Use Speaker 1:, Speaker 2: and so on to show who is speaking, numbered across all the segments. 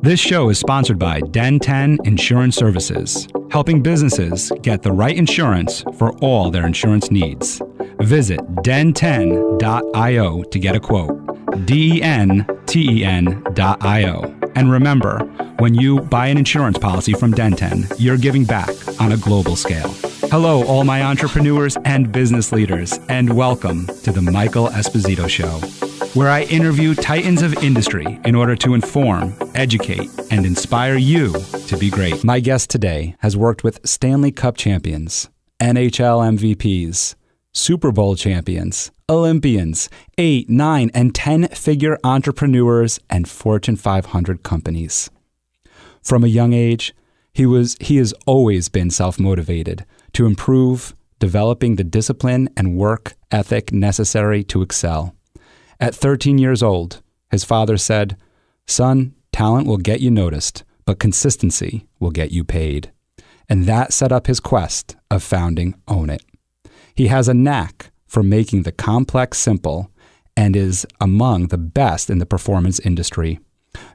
Speaker 1: This show is sponsored by Den 10 Insurance Services, helping businesses get the right insurance for all their insurance needs. Visit den10.io to get a quote. DENTEN.io. And remember, when you buy an insurance policy from Den 10, you're giving back on a global scale. Hello, all my entrepreneurs and business leaders, and welcome to the Michael Esposito Show, where I interview titans of industry in order to inform, educate, and inspire you to be great. My guest today has worked with Stanley Cup champions, NHL MVPs, Super Bowl champions, Olympians, 8, 9, and 10-figure entrepreneurs, and Fortune 500 companies. From a young age, he has always been self-motivated to improve, developing the discipline and work ethic necessary to excel. At 13 years old, his father said, "Son, talent will get you noticed, but consistency will get you paid." And that set up his quest of founding Own It. He has a knack for making the complex simple and is among the best in the performance industry.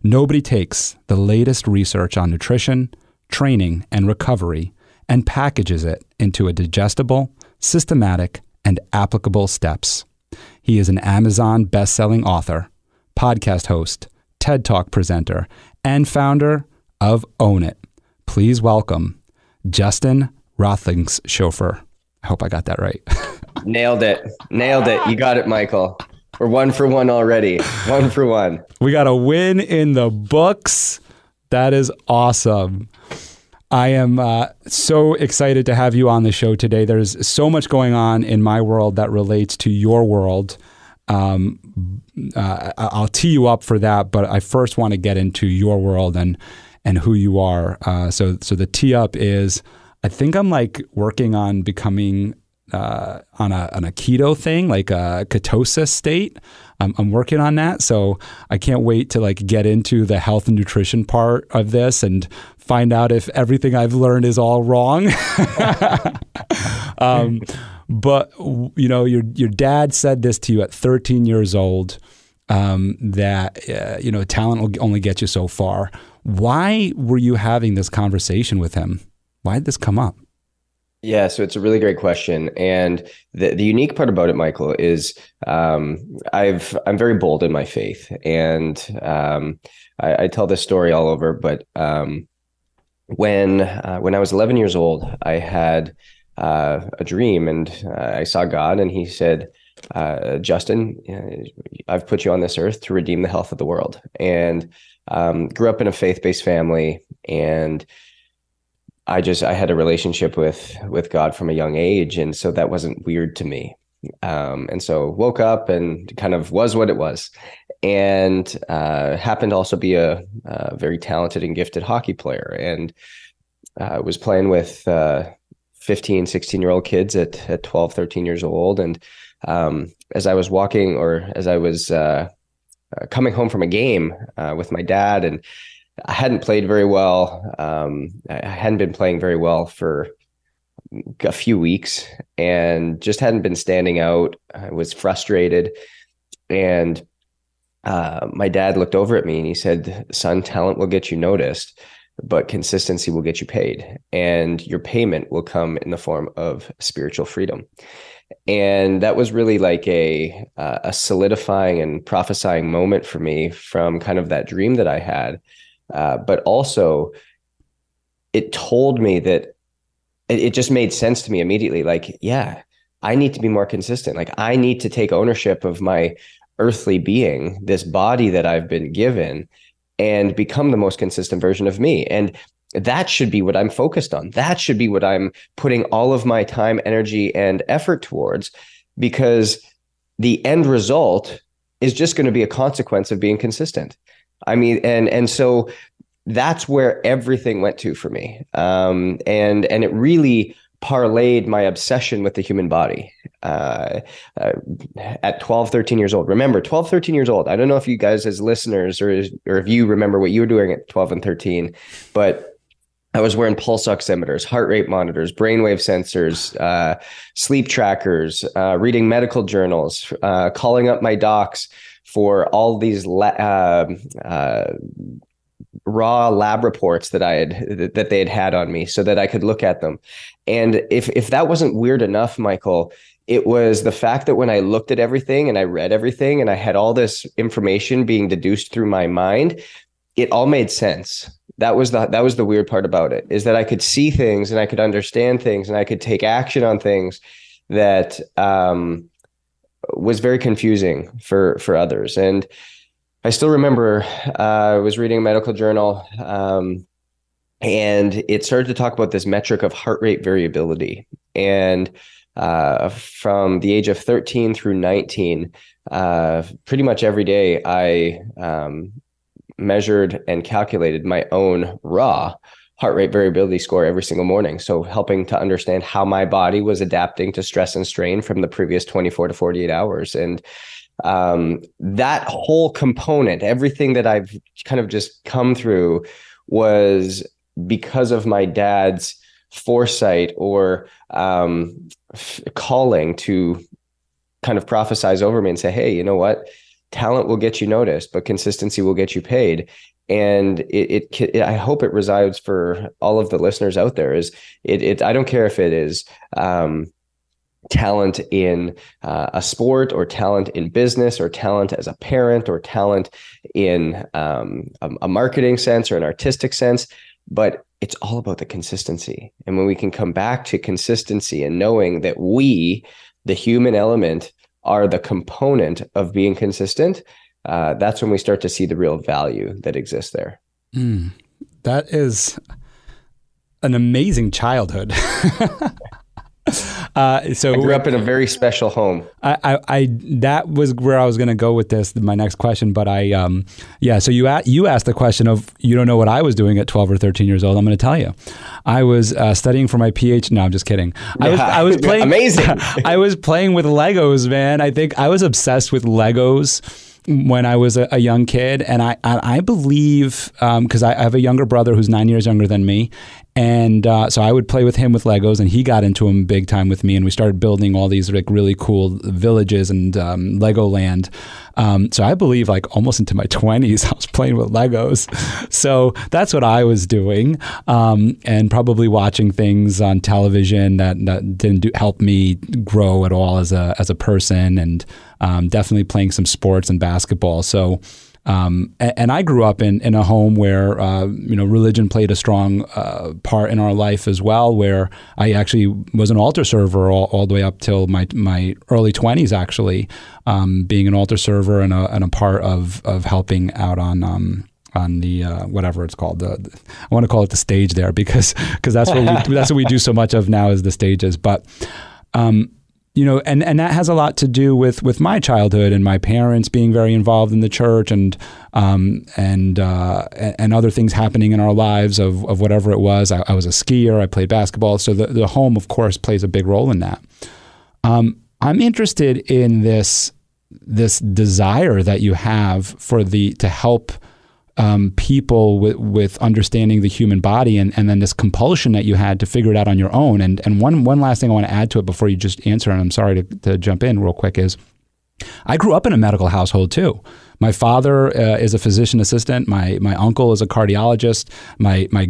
Speaker 1: Nobody takes the latest research on nutrition, training, and recovery and packages it into a digestible, systematic, and applicable steps. He is an Amazon best-selling author, podcast host, TED Talk presenter, and founder of Own It. Please welcome Justin Roethlingshoefer. I hope I got that right.
Speaker 2: Nailed it. You got it, Michael. We're 1 for 1 already. 1 for 1.
Speaker 1: We got a win in the books. That is awesome. I am so excited to have you on the show today. There's so much going on in my world that relates to your world. I'll tee you up for that, but I first want to get into your world and who you are. So the tee up is, I think I'm like working on becoming on a keto thing, like a ketosis state. I'm working on that. So I can't wait to like get into the health and nutrition part of this and find out if everything I've learned is all wrong. But you know, your dad said this to you at 13 years old, that you know, talent will only get you so far. Why were you having this conversation with him? Why did this come up?
Speaker 2: Yeah, so it's a really great question. And the unique part about it, Michael, is I'm very bold in my faith. And I tell this story all over, but when I was 11 years old, I had a dream, and I saw God, and he said, "Justin, I've put you on this earth to redeem the health of the world." And grew up in a faith-based family, and I had a relationship with God from a young age. And so that wasn't weird to me. And so woke up and kind of was what it was, and happened to also be a very talented and gifted hockey player, and was playing with 15, 16-year-old kids at 12, 13 years old. And as I was walking, or as I was coming home from a game with my dad, and I hadn't played very well. I hadn't been playing very well for a few weeks, and just hadn't been standing out. I was frustrated. And my dad looked over at me and he said, "Son, talent will get you noticed, but consistency will get you paid. And your payment will come in the form of spiritual freedom." And that was really like a solidifying and prophesying moment for me from kind of that dream that I had. But also it told me that it just made sense to me immediately. Like, yeah, I need to be more consistent. Like, I need to take ownership of my earthly being, this body that I've been given, and become the most consistent version of me. And that should be what I'm focused on. That should be what I'm putting all of my time, energy, and effort towards, because the end result is just going to be a consequence of being consistent. I mean, and so that's where everything went to for me. And it really parlayed my obsession with the human body at 12, 13 years old. Remember, 12, 13 years old. I don't know if you guys as listeners or if you remember what you were doing at 12 and 13, but I was wearing pulse oximeters, heart rate monitors, brainwave sensors, sleep trackers, reading medical journals, calling up my docs for all these raw lab reports that they had on me so that I could look at them. And if that wasn't weird enough, Michael, it was the fact that when I looked at everything and I read everything and I had all this information being deduced through my mind, it all made sense. That was the weird part about it, is that I could see things and I could understand things and I could take action on things that was very confusing for others. And I still remember I was reading a medical journal, and it started to talk about this metric of heart rate variability. And from the age of 13 through 19, pretty much every day I measured and calculated my own raw heart rate variability score every single morning. So helping to understand how my body was adapting to stress and strain from the previous 24 to 48 hours. And that whole component, everything that I've kind of just come through, was because of my dad's foresight or calling to kind of prophesize over me and say, hey, you know what? Talent will get you noticed, but consistency will get you paid. And I hope it resides for all of the listeners out there. I don't care if it is talent in a sport, or talent in business, or talent as a parent, or talent in a marketing sense or an artistic sense, but it's all about the consistency. And when we can come back to consistency and knowing that we, the human element, are the component of being consistent, that's when we start to see the real value that exists there.
Speaker 1: That is an amazing childhood. So I
Speaker 2: grew up in a very special home.
Speaker 1: I that was where I was going to go with this, my next question. But so you asked the question of, you don't know what I was doing at 12 or 13 years old. I'm going to tell you. I was studying for my PhD. No, I'm just kidding. I was playing.
Speaker 2: Amazing.
Speaker 1: I was playing with Legos, man. I think I was obsessed with Legos when I was a young kid. And I believe, because I have a younger brother who's 9 years younger than me. And so I would play with him with Legos, and he got into them big time with me. And we started building all these like really cool villages and Legoland. So I believe like almost into my 20s, I was playing with Legos. So that's what I was doing, and probably watching things on television that didn't help me grow at all as a person, and definitely playing some sports and basketball. So. And I grew up in a home where, religion played a strong part in our life as well, where I actually was an altar server all the way up till my early 20s, actually, being an altar server and a part of helping out on the whatever it's called. I want to call it the stage there because that's what we do so much of now, is the stages. But and that has a lot to do with my childhood and my parents being very involved in the church, and other things happening in our lives of whatever it was. I was a skier. I played basketball. So the home, of course, plays a big role in that. I'm interested in this desire that you have to help people with understanding the human body, and then this compulsion that you had to figure it out on your own. And one last thing I want to add to it before you just answer, and I'm sorry to jump in real quick, is I grew up in a medical household too. My father is a physician assistant. My uncle is a cardiologist. My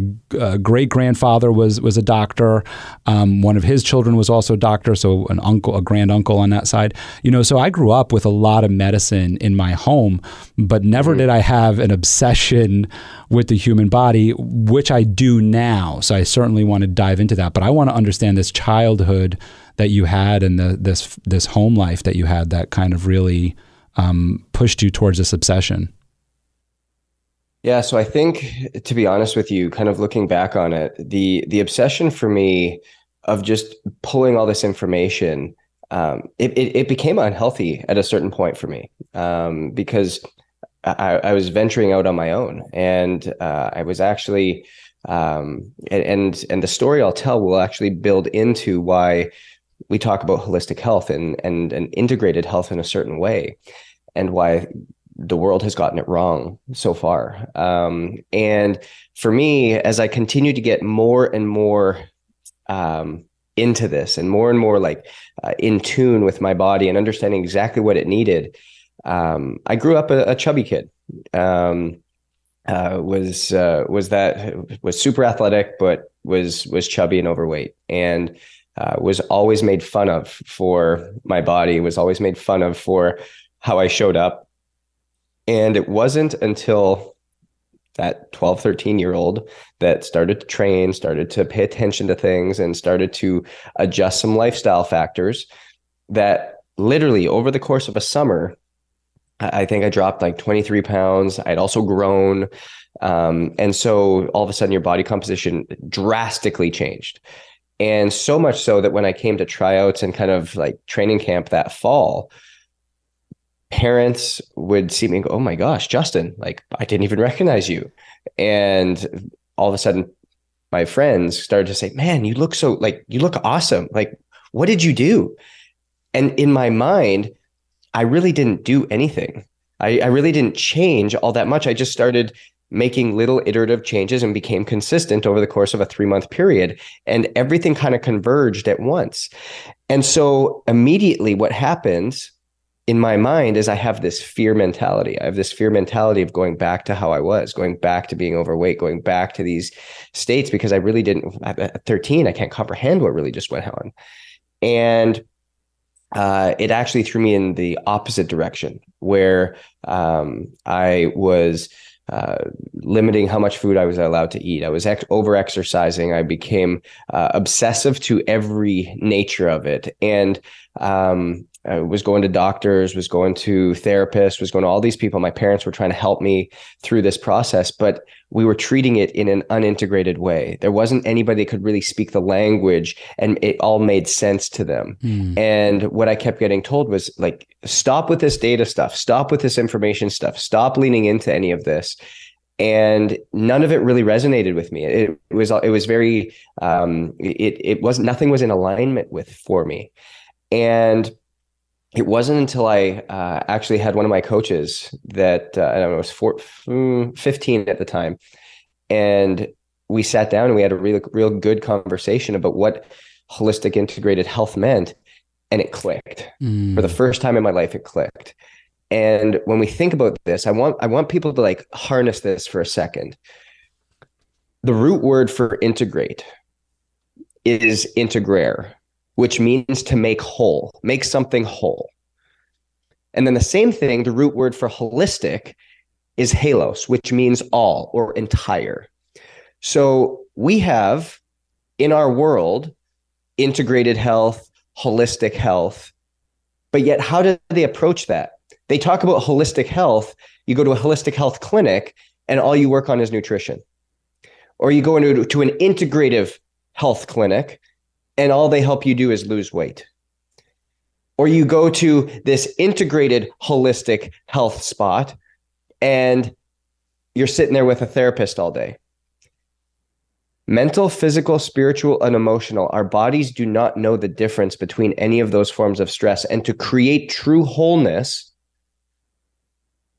Speaker 1: great grandfather was a doctor. One of his children was also a doctor, so a grand uncle on that side. So I grew up with a lot of medicine in my home, but never did I have an obsession with the human body, which I do now. So I certainly want to dive into that, but I want to understand this childhood that you had and this home life that you had that kind of really pushed you towards this obsession.
Speaker 2: Yeah, so I think, to be honest with you, kind of looking back on it, the obsession for me of just pulling all this information, it became unhealthy at a certain point for me, because I was venturing out on my own, and I was actually, and the story I'll tell will actually build into why we talk about holistic health and integrated health in a certain way, and why the world has gotten it wrong so far. And for me, as I continue to get more and more into this, and more like in tune with my body and understanding exactly what it needed, I grew up a chubby kid. was super athletic, but was chubby and overweight, and was always made fun of for my body, was always made fun of for how I showed up. And it wasn't until that 12, 13-year-old that started to train, started to pay attention to things, and started to adjust some lifestyle factors that literally over the course of a summer, I think I dropped like 23 pounds. I'd also grown. And so all of a sudden your body composition drastically changed. And so much so that when I came to tryouts and kind of like training camp that fall, parents would see me and go, "Oh my gosh, Justin, like I didn't even recognize you." And all of a sudden my friends started to say, "Man, you look you look awesome. Like, what did you do?" And in my mind, I really didn't do anything. I really didn't change all that much. I just started making little iterative changes and became consistent over the course of a 3-month period. And everything kind of converged at once. And so immediately what happens in my mind is I have this fear mentality. I have this fear mentality of going back to how I was, going back to being overweight, going back to these states, because I really didn't, at 13, I can't comprehend what really just went on. And it actually threw me in the opposite direction, where I was limiting how much food I was allowed to eat. I was over exercising. I became obsessive to every nature of it. And I was going to doctors, was going to therapists, was going to all these people. My parents were trying to help me through this process, but we were treating it in an unintegrated way. There wasn't anybody that could really speak the language, and it all made sense to them. And what I kept getting told was like, stop with this data stuff, stop with this information stuff, stop leaning into any of this. And none of it really resonated with me. It was very, nothing was in alignment for me. And it wasn't until I actually had one of my coaches that, I was 15 at the time. And we sat down and we had a real good conversation about what holistic integrated health meant. And it clicked. For the first time in my life, it clicked. And when we think about this, I want people to like harness this for a second. The root word for integrate is integrare, which means to make whole, make something whole. And then the same thing, the root word for holistic is halos, which means all or entire. So we have in our world integrated health, holistic health, but yet how do they approach that? They talk about holistic health. You go to a holistic health clinic and all you work on is nutrition. Or you go to an integrative health clinic and all they help you do is lose weight. Or you go to this integrated holistic health spot and you're sitting there with a therapist all day. Mental, physical, spiritual, and emotional, our bodies do not know the difference between any of those forms of stress. And to create true wholeness,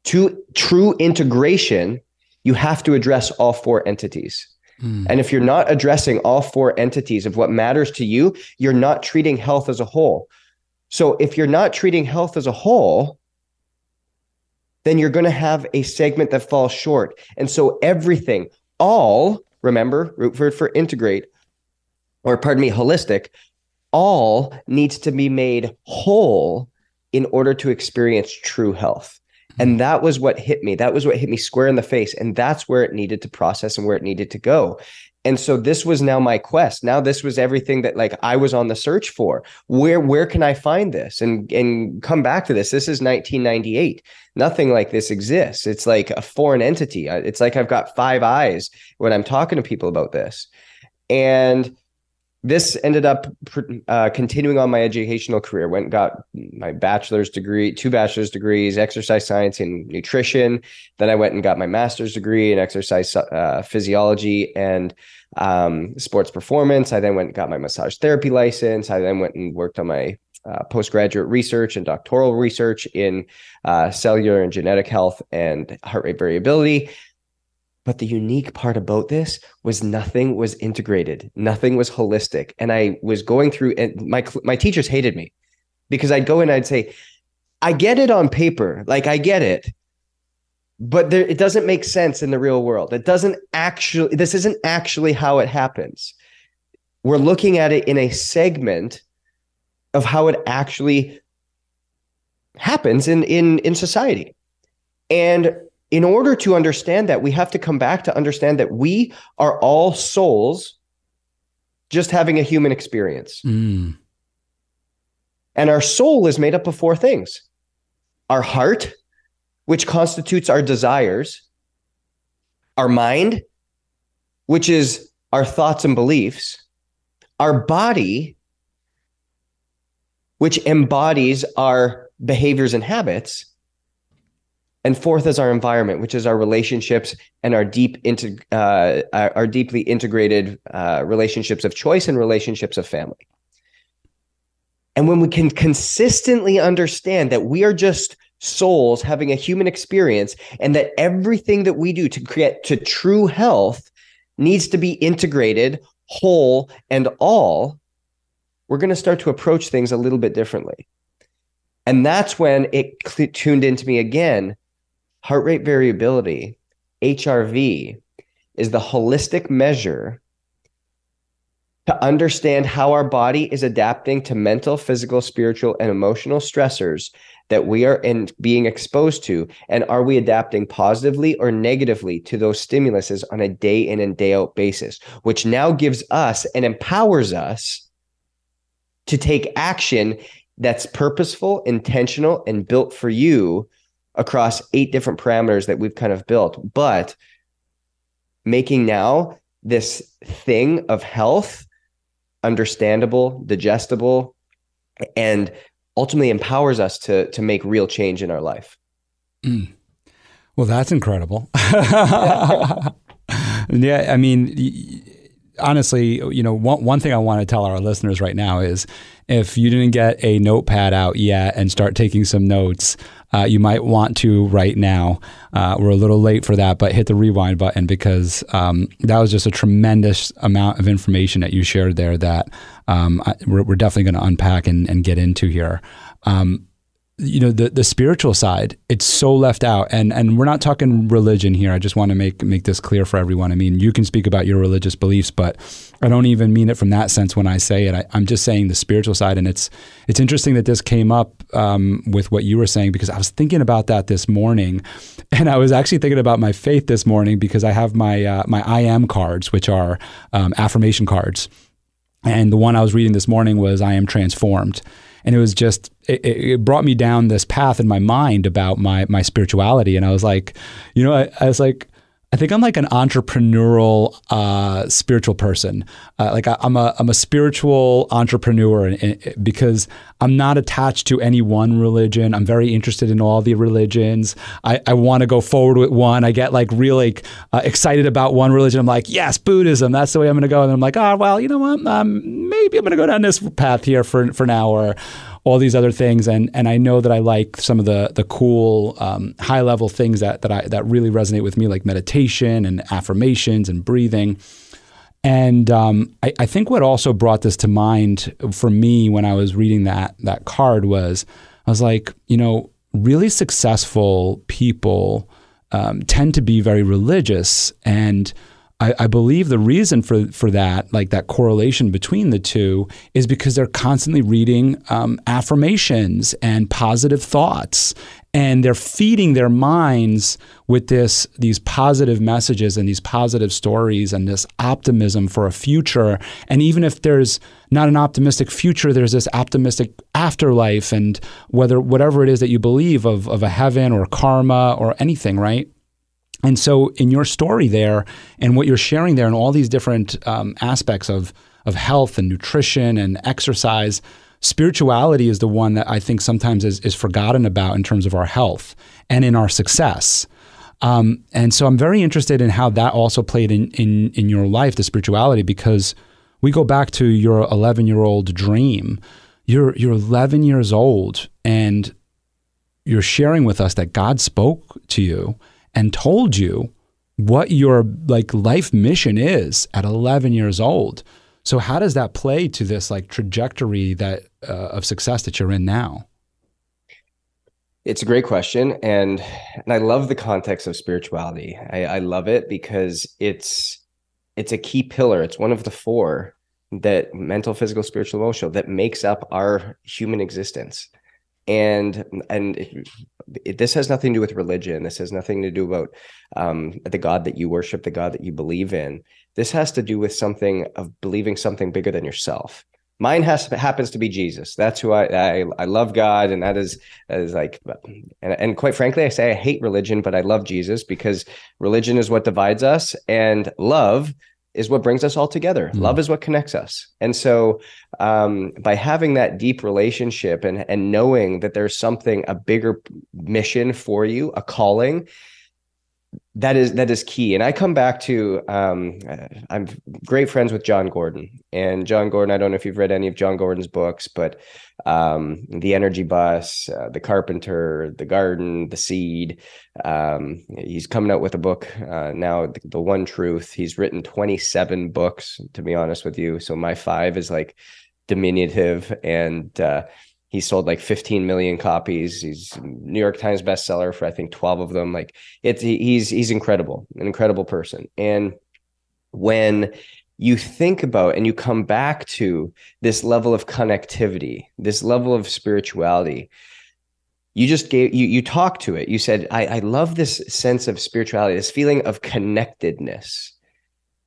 Speaker 2: to true integration, you have to address all four entities. And if you're not addressing all four entities of what matters to you, you're not treating health as a whole. So if you're not treating health as a whole, then you're going to have a segment that falls short. And so everything, all, remember, root word for integrate, or pardon me, holistic, all needs to be made whole in order to experience true health. And that was what hit me. That was what hit me square in the face. And that's where it needed to process and where it needed to go. And so this was now my quest. Now this was everything that like I was on the search for. Where can I find this? And come back to this. This is 1998. Nothing like this exists. It's like a foreign entity. It's like I've got 5 eyes when I'm talking to people about this. And this ended up continuing on my educational career. Went and got my bachelor's degree, 2 bachelor's degrees, exercise science and nutrition. Then I went and got my master's degree in exercise physiology and sports performance. I then went and got my massage therapy license. I then went and worked on my postgraduate research and doctoral research in cellular and genetic health and heart rate variability. But the unique part about this was nothing was integrated. Nothing was holistic. And I was going through, and my teachers hated me because I'd go in and I'd say, I get it on paper. Like I get it, but it doesn't make sense in the real world. This isn't actually how it happens. We're looking at it in a segment of how it actually happens in society. And in order to understand that, we have to come back to understand that we are all souls just having a human experience. And our soul is made up of four things: our heart, which constitutes our desires; our mind, which is our thoughts and beliefs; our body, which embodies our behaviors and habits; and fourth is our environment, which is our relationships and our deeply integrated relationships of choice and relationships of family. And when we can consistently understand that we are just souls having a human experience, and that everything that we do to create to true health needs to be integrated, whole, and all, we're going to start to approach things a little bit differently. And that's when it tuned into me again. Heart rate variability, HRV, is the holistic measure to understand how our body is adapting to mental, physical, spiritual, and emotional stressors that we are being exposed to. And are we adapting positively or negatively to those stimuluses on a day in and day out basis, which now gives us and empowers us to take action that's purposeful, intentional, and built for you across 8 different parameters that we've kind of built, but making now this thing of health understandable, digestible, and ultimately empowers us to make real change in our life.
Speaker 1: Well, that's incredible. Yeah, I mean, honestly, one thing I want to tell our listeners right now is, if you didn't get a notepad out yet and start taking some notes, you might want to right now. We're a little late for that, but hit the rewind button, because that was just a tremendous amount of information that you shared there that we're definitely going to unpack and get into here. The spiritual side, it's so left out, and we're not talking religion here. I just want to make this clear for everyone. I mean, you can speak about your religious beliefs, but I don't even mean it from that sense when I say it. I'm just saying the spiritual side, and it's interesting that this came up with what you were saying, because I was thinking about that this morning, and I was actually thinking about my faith this morning, because I have my my I am cards, which are affirmation cards, and the one I was reading this morning was I am transformed. And it was just, it brought me down this path in my mind about my spirituality. And I was like, I think I'm like an entrepreneurial, spiritual person. I'm a spiritual entrepreneur, because I'm not attached to any one religion. I'm very interested in all the religions. I want to go forward with one. I get really excited about one religion. I'm like, yes, Buddhism, that's the way I'm going to go. And I'm like, oh, well, you know what? Maybe I'm going to go down this path here for now, or all these other things. And I know that I like some of the cool high level things that really resonate with me, like meditation and affirmations and breathing. And I think what also brought this to mind for me when I was reading that card was, I was like, really successful people tend to be very religious. And I believe the reason for that, like that correlation between the two, is because they're constantly reading affirmations and positive thoughts, and they're feeding their minds with these positive messages and these positive stories and this optimism for a future. And even if there's not an optimistic future, there's this optimistic afterlife, and whatever it is that you believe of a heaven or karma or anything, right? And so in your story there, and what you're sharing there, and all these different aspects of health and nutrition and exercise, spirituality is the one that I think sometimes is forgotten about in terms of our health and in our success. And so I'm very interested in how that also played in your life, the spirituality, because we go back to your 11-year-old dream. You're 11 years old, and you're sharing with us that God spoke to you and told you what your life mission is at 11 years old. So how does that play to this trajectory that of success that you're in now?
Speaker 2: It's a great question, and I love the context of spirituality. I love it because it's a key pillar. It's one of the four, that mental, physical, spiritual, emotional, that makes up our human existence. And this has nothing to do with religion. This has nothing to do about the God that you worship, the God that you believe in. This has to do with something of believing something bigger than yourself. Mine happens to be Jesus. That's who I love God, and that is like, and quite frankly, I say I hate religion, but I love Jesus, because religion is what divides us, and love is what brings us all together. Love is what connects us. And so by having that deep relationship and knowing that there's something, a bigger mission for you, a calling, that is key. And I come back to I'm great friends with John Gordon. And John Gordon, I don't know if you've read any of John Gordon's books, but The Energy Bus, The Carpenter, The Garden, The Seed. He's coming out with a book now, The One Truth. He's written 27 books, to be honest with you. So my 5 is like diminutive, and he sold like 15 million copies. He's New York Times bestseller for, I think, 12 of them. Like he's incredible, an incredible person. And when you think about and you come back to this level of connectivity, this level of spirituality, you talked to it. You said, I love this sense of spirituality, this feeling of connectedness.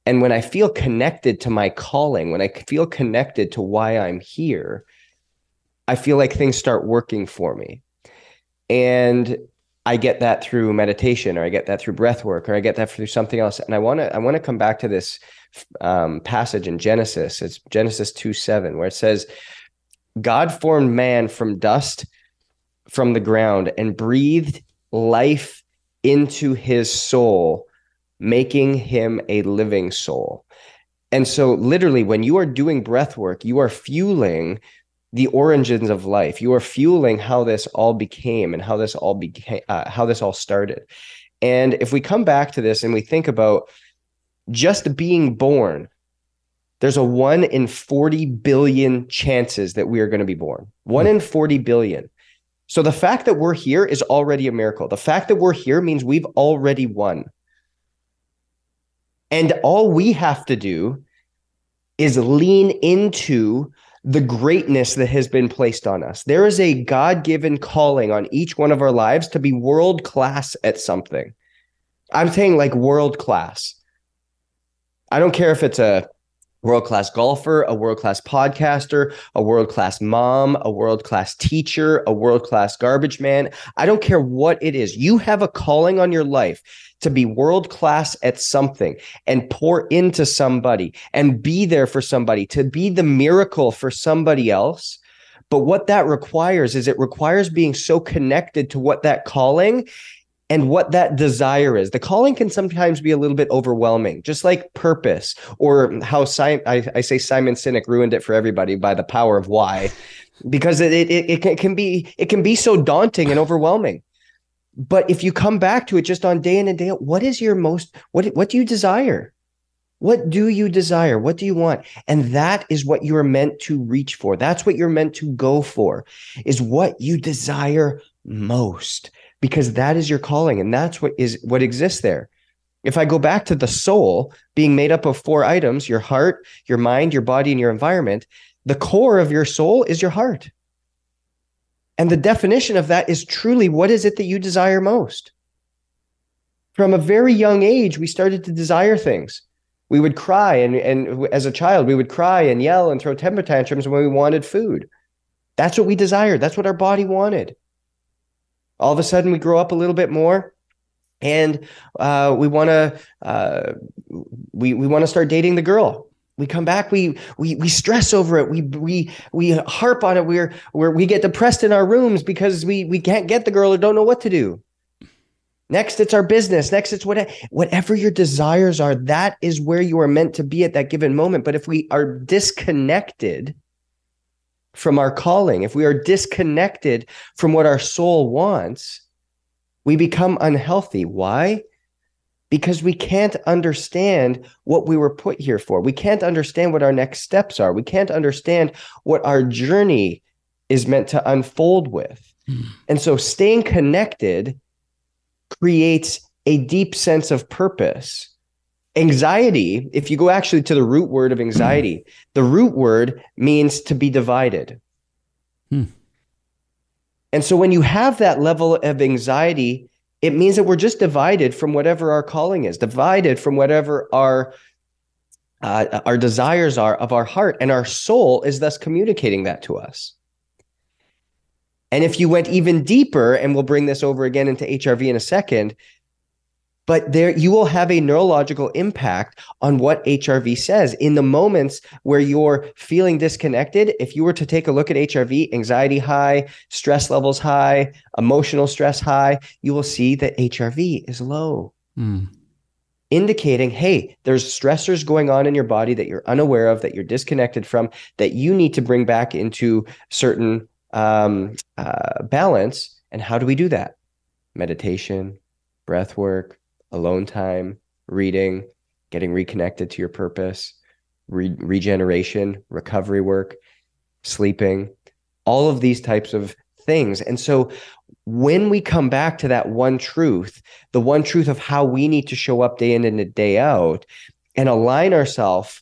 Speaker 2: And when I feel connected to my calling, when I feel connected to why I'm here, I feel like things start working for me. And I get that through meditation, or I get that through breath work, or I get that through something else. And I want to come back to this passage in Genesis. It's Genesis 2:7, where it says, God formed man from dust from the ground and breathed life into his soul, making him a living soul. And so literally, when you are doing breath work, you are fueling the origins of life. You are fueling how this all became and how this all started. And if we come back to this and we think about just being born, there's a 1 in 40 billion chances that we are going to be born. 1 in 40 billion. So the fact that we're here is already a miracle. The fact that we're here means we've already won. And all we have to do is lean into the greatness that has been placed on us. There is a God-given calling on each one of our lives to be world-class at something. I'm saying like world-class. I don't care if it's a world-class golfer, a world-class podcaster, a world-class mom, a world-class teacher, a world-class garbage man. I don't care what it is. You have a calling on your life to be world-class at something and pour into somebody and be there for somebody, to be the miracle for somebody else. But what that requires is it requires being so connected to what that calling and what that desire is. The calling can sometimes be a little bit overwhelming, just like purpose, or how I say Simon Sinek ruined it for everybody by the power of why, because it can be so daunting and overwhelming. But if you come back to it just on day in and day out, what do you desire? What do you desire? What do you want? And that is what you're meant to reach for. That's what you're meant to go for, is what you desire most, because that is your calling. And that's what exists there. If I go back to the soul being made up of 4 items, your heart, your mind, your body, and your environment, the core of your soul is your heart. And the definition of that is truly, what is it that you desire most? From a very young age, we started to desire things. We would cry, and as a child, we would cry and yell and throw temper tantrums when we wanted food. That's what we desired. That's what our body wanted. All of a sudden, we grow up a little bit more, and we want to start dating the girl. We come back, we stress over it. We harp on it. We get depressed in our rooms because we can't get the girl or don't know what to do. Next, it's our business. Next, it's whatever your desires are. That is where you are meant to be at that given moment. But if we are disconnected from our calling, if we are disconnected from what our soul wants, we become unhealthy. Why? Because we can't understand what we were put here for. We can't understand what our next steps are. We can't understand what our journey is meant to unfold with. And so staying connected creates a deep sense of purpose. Anxiety, if you go actually to the root word of anxiety, the root word means to be divided. And so when you have that level of anxiety, it means that we're just divided from whatever our calling is, divided from whatever our desires are of our heart, and our soul is thus communicating that to us. And if you went even deeper, and we'll bring this over again into HRV in a second, but there you will have a neurological impact on what HRV says. In the moments where you're feeling disconnected, if you were to take a look at HRV, anxiety high, stress levels high, emotional stress high, you will see that HRV is low. Indicating, hey, there's stressors going on in your body that you're unaware of, that you're disconnected from, that you need to bring back into certain balance. And how do we do that? Meditation, breath work, alone time, reading, getting reconnected to your purpose, regeneration, recovery work, sleeping, all of these types of things. And so when we come back to that one truth, the one truth of how we need to show up day in and day out and align ourselves,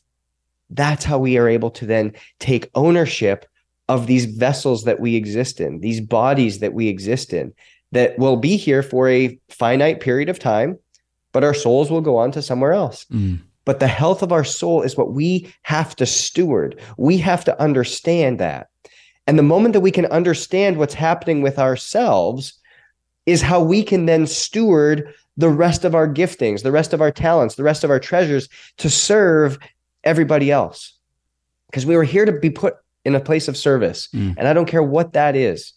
Speaker 2: that's how we are able to then take ownership of these vessels that we exist in, these bodies that we exist in, that will be here for a finite period of time, but our souls will go on to somewhere else. But the health of our soul is what we have to steward. We have to understand that. And the moment that we can understand what's happening with ourselves is how we can then steward the rest of our giftings, the rest of our talents, the rest of our treasures to serve everybody else. Because we were here to be put in a place of service. And I don't care what that is.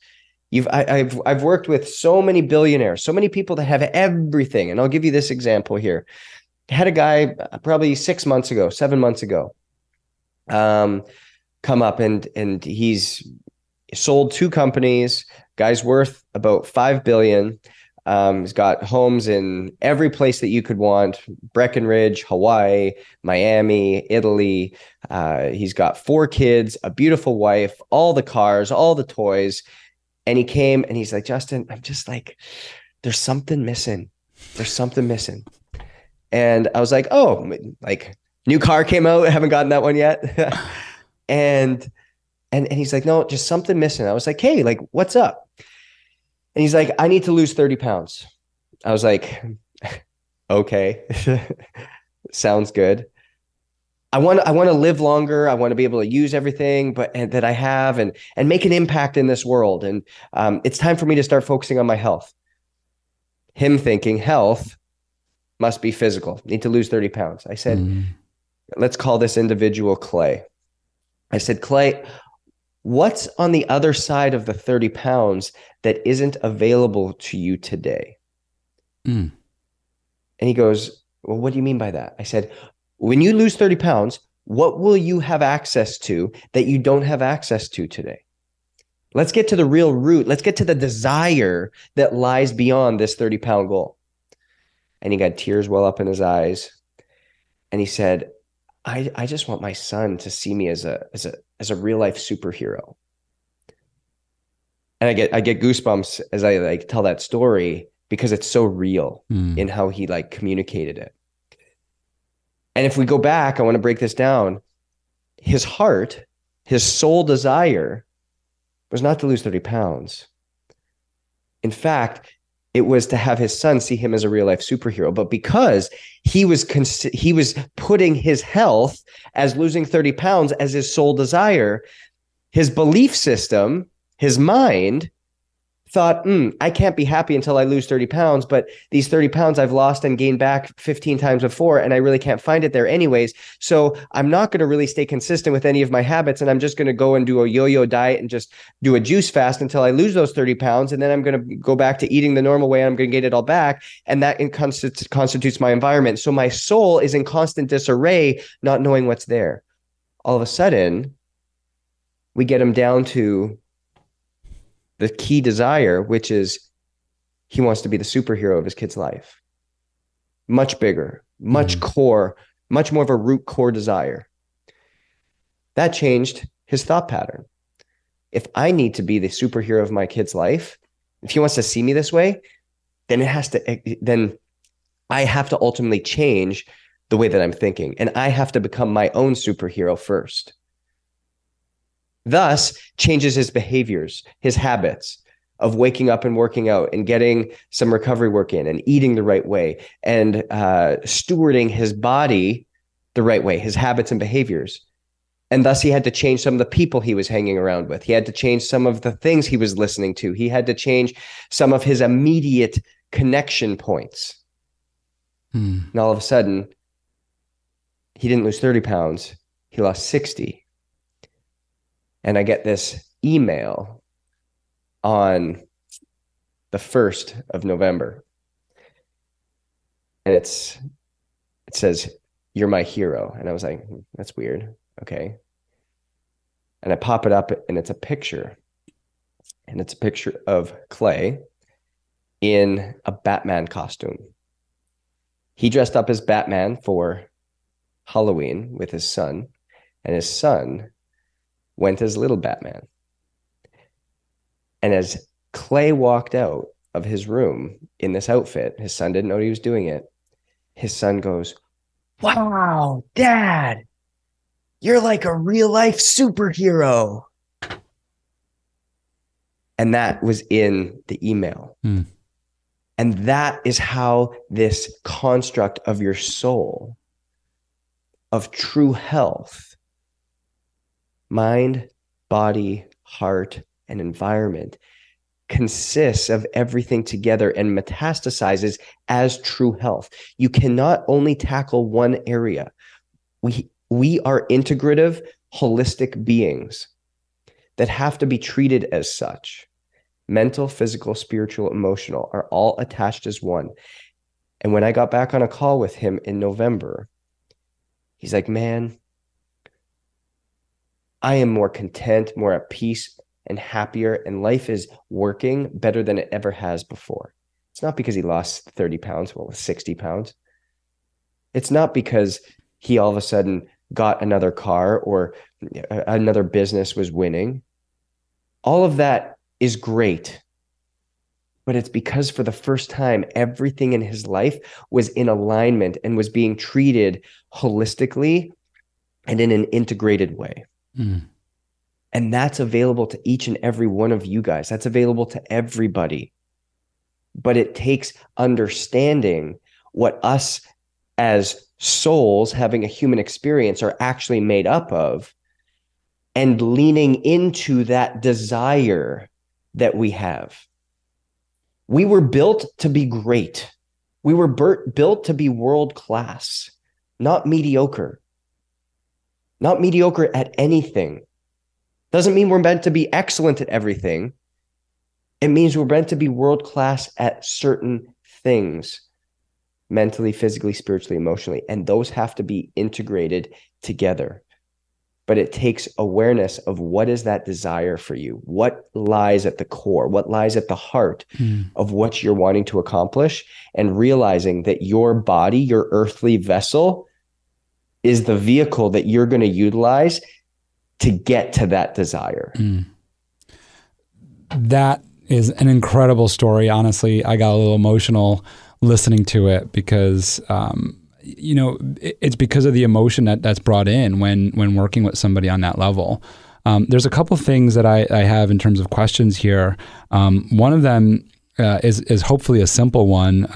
Speaker 2: I've worked with so many billionaires, so many people that have everything. And I'll give you this example here. I had a guy probably 7 months ago, come up and he's sold 2 companies. Guy's worth about $5 billion. He's got homes in every place that you could want: Breckenridge, Hawaii, Miami, Italy. He's got 4 kids, a beautiful wife, all the cars, all the toys. And he came and he's like, Justin, I'm just like, there's something missing. There's something missing. And I was like, oh, like new car came out. I haven't gotten that one yet. and he's like, no, just something missing. I was like, hey, like, what's up? And he's like, I need to lose 30 pounds. I was like, okay, sounds good. I want to live longer. I want to be able to use everything that I have and make an impact in this world. And it's time for me to start focusing on my health. Him thinking health must be physical. Need to lose 30 pounds. I said, let's call this individual Clay. I said, Clay, what's on the other side of the 30 pounds that isn't available to you today? And he goes, well, what do you mean by that? I said, when you lose 30 pounds, what will you have access to that you don't have access to today? Let's get to the real root. Let's get to the desire that lies beyond this 30-pound goal. And he got tears well up in his eyes. And he said, I just want my son to see me as a real life superhero. And I get goosebumps as I like tell that story because it's so real in how he like communicated it. And if we go back, I want to break this down. His heart, his sole desire was not to lose 30 pounds. In fact, it was to have his son see him as a real life superhero. But because he was putting his health as losing 30 pounds as his sole desire, his belief system, his mind thought, I can't be happy until I lose 30 pounds, but these 30 pounds I've lost and gained back 15 times before, and I really can't find it there anyways. So I'm not going to really stay consistent with any of my habits, and I'm just going to go and do a yo-yo diet and just do a juice fast until I lose those 30 pounds, and then I'm going to go back to eating the normal way, and I'm going to get it all back, and that constitutes my environment. So my soul is in constant disarray, not knowing what's there. All of a sudden, we get him down to the key desire, which is he wants to be the superhero of his kid's life. Much bigger, much core, much more of a root core desire. That changed his thought pattern. if I need to be the superhero of my kid's life, if he wants to see me this way, then I have to ultimately change the way that I'm thinking. And I have to become my own superhero first. Thus, changes his behaviors, his habits of waking up and working out and getting some recovery work in and eating the right way and stewarding his body the right way, his habits and behaviors. And thus he had to change some of the people he was hanging around with. He had to change some of the things he was listening to. He had to change some of his immediate connection points. And all of a sudden, he didn't lose 30 pounds. He lost 60. And I get this email on the 1st of November. And it says, "You're my hero." And I was like, that's weird. Okay. And I pop it up and it's a picture. And it's a picture of Clay in a Batman costume. He dressed up as Batman for Halloween with his son, and his son went as little Batman. And as Clay walked out of his room in this outfit, his son didn't know he was doing it. His son goes, "Wow, Dad, you're like a real life superhero." And that was in the email. And that is how this construct of your soul, of true health, mind, body, heart, and environment, consists of everything together and metastasizes as true health. You cannot only tackle one area. We are integrative, holistic beings that have to be treated as such. Mental, physical, spiritual, emotional are all attached as one. And when I got back on a call with him in November, he's like, "Man, I am more content, more at peace and happier, and life is working better than it ever has before." It's not because he lost 30 pounds, 60 pounds. It's not because he all of a sudden got another car or another business was winning. All of that is great, but it's because for the first time, everything in his life was in alignment and was being treated holistically and in an integrated way. And that's available to each and every one of you guys. That's available to everybody. But it takes understanding what us as souls having a human experience are actually made up of, and leaning into that desire that we have. We were built to be great. We were built to be world-class, not mediocre. Not mediocre at anything. Doesn't mean we're meant to be excellent at everything. It means we're meant to be world-class at certain things, mentally, physically, spiritually, emotionally, and those have to be integrated together. But it takes awareness of what is that desire for you? What lies at the core? What lies at the heart of what you're wanting to accomplish? And realizing that your body, your earthly vessel, is the vehicle that you're going to utilize to get to that desire.
Speaker 1: That is an incredible story. Honestly, I got a little emotional listening to it because it's because of the emotion that's brought in when working with somebody on that level. There's a couple things that I have in terms of questions here. One of them is hopefully a simple one,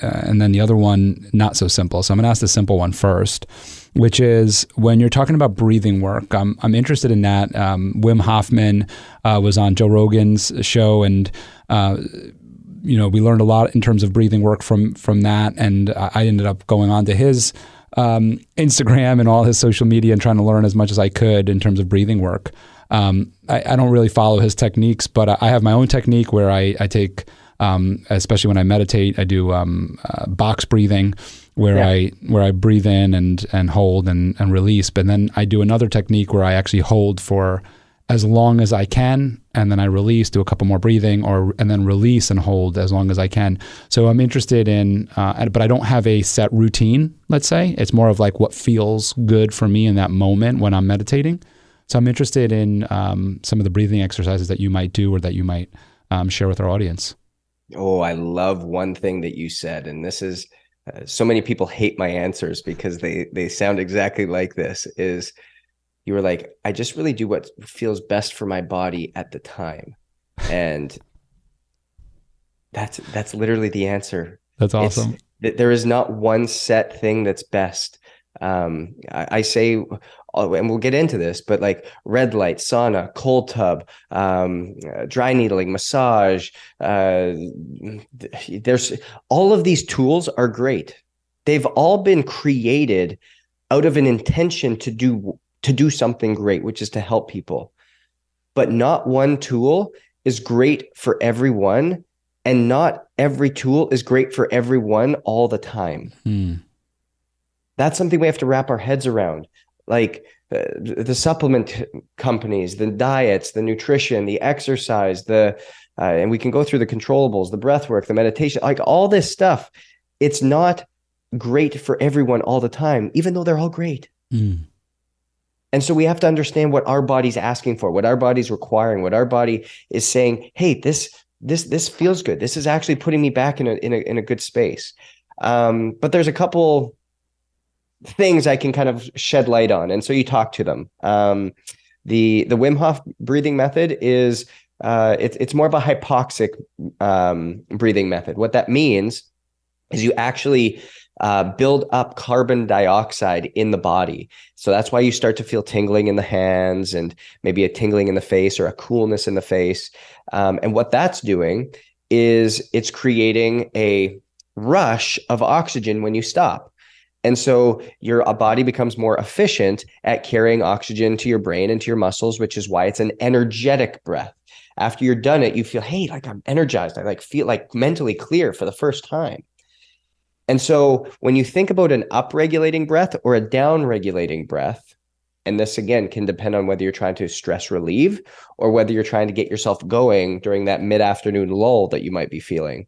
Speaker 1: and then the other one not so simple. So I'm going to ask the simple one first, which is when you're talking about breathing work. I'm interested in that. Wim Hoffman was on Joe Rogan's show, and we learned a lot in terms of breathing work from that. And I ended up going on to his Instagram and all his social media and trying to learn as much as I could in terms of breathing work. I don't really follow his techniques, but I have my own technique where I take, especially when I meditate, I do box breathing where I breathe in and hold and release. But then I do another technique where I actually hold for as long as I can, and then I release, do a couple more breathing, and then release and hold as long as I can. So I'm interested in, but I don't have a set routine, let's say. It's more of like what feels good for me in that moment when I'm meditating. So I'm interested in some of the breathing exercises that you might do or that you might share with our audience.
Speaker 2: Oh, I love one thing that you said, and this is so many people hate my answers because they sound exactly like this. Is you were like, I just really do what feels best for my body at the time, and that's literally the answer.
Speaker 1: That's awesome.
Speaker 2: There is not one set thing that's best. I say, and we'll get into this, but like red light, sauna, cold tub, dry needling, massage. There's all of these tools are great. They've all been created out of an intention to do something great, which is to help people. But not one tool is great for everyone, and not every tool is great for everyone all the time. That's something we have to wrap our heads around. Like the supplement companies, the diets, the nutrition, the exercise, and we can go through the controllables, the breath work, the meditation, like all this stuff. It's not great for everyone all the time, even though they're all great. And so we have to understand what our body's asking for, what our body's requiring, what our body is saying. Hey, this feels good. This is actually putting me back in a good space. But there's a couple things I can kind of shed light on. And so you talk to them. The Wim Hof breathing method is, it's more of a hypoxic breathing method. What that means is you actually build up carbon dioxide in the body. So that's why you start to feel tingling in the hands and maybe a tingling in the face or a coolness in the face. And what that's doing is it's creating a rush of oxygen when you stop. And so your body becomes more efficient at carrying oxygen to your brain and to your muscles, which is why it's an energetic breath. After you're done it, you feel, hey, like I'm energized. I like feel like mentally clear for the first time. And so when you think about an upregulating breath or a downregulating breath, and this again can depend on whether you're trying to stress relieve or whether you're trying to get yourself going during that mid-afternoon lull that you might be feeling.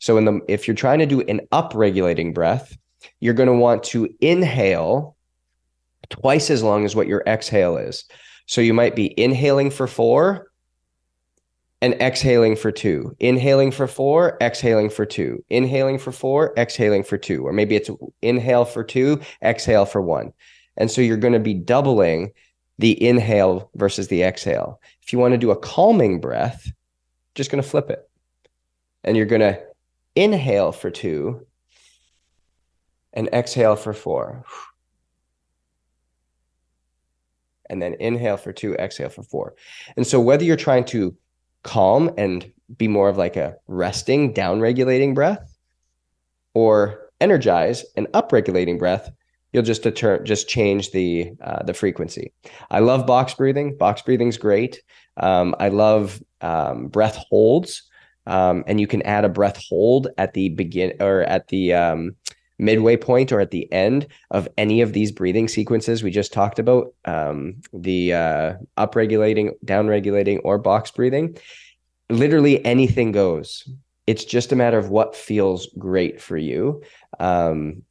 Speaker 2: So if you're trying to do an upregulating breath, you're going to want to inhale twice as long as what your exhale is. So you might be inhaling for 4 and exhaling for 2, inhaling for 4, exhaling for 2, inhaling for 4, exhaling for 2, or maybe it's inhale for 2, exhale for 1. And so you're going to be doubling the inhale versus the exhale. If you want to do a calming breath, just going to flip it. And you're going to inhale for 2 and exhale for 4. And then inhale for 2, exhale for 4. And so whether you're trying to calm and be more of like a resting, down-regulating breath, or energize and up-regulating breath, you'll just change the frequency. I love box breathing. Box breathing's great. I love breath holds, and you can add a breath hold at the begin or at the midway point or at the end of any of these breathing sequences we just talked about, the up-regulating, down-regulating, or box breathing. Literally anything goes. It's just a matter of what feels great for you, and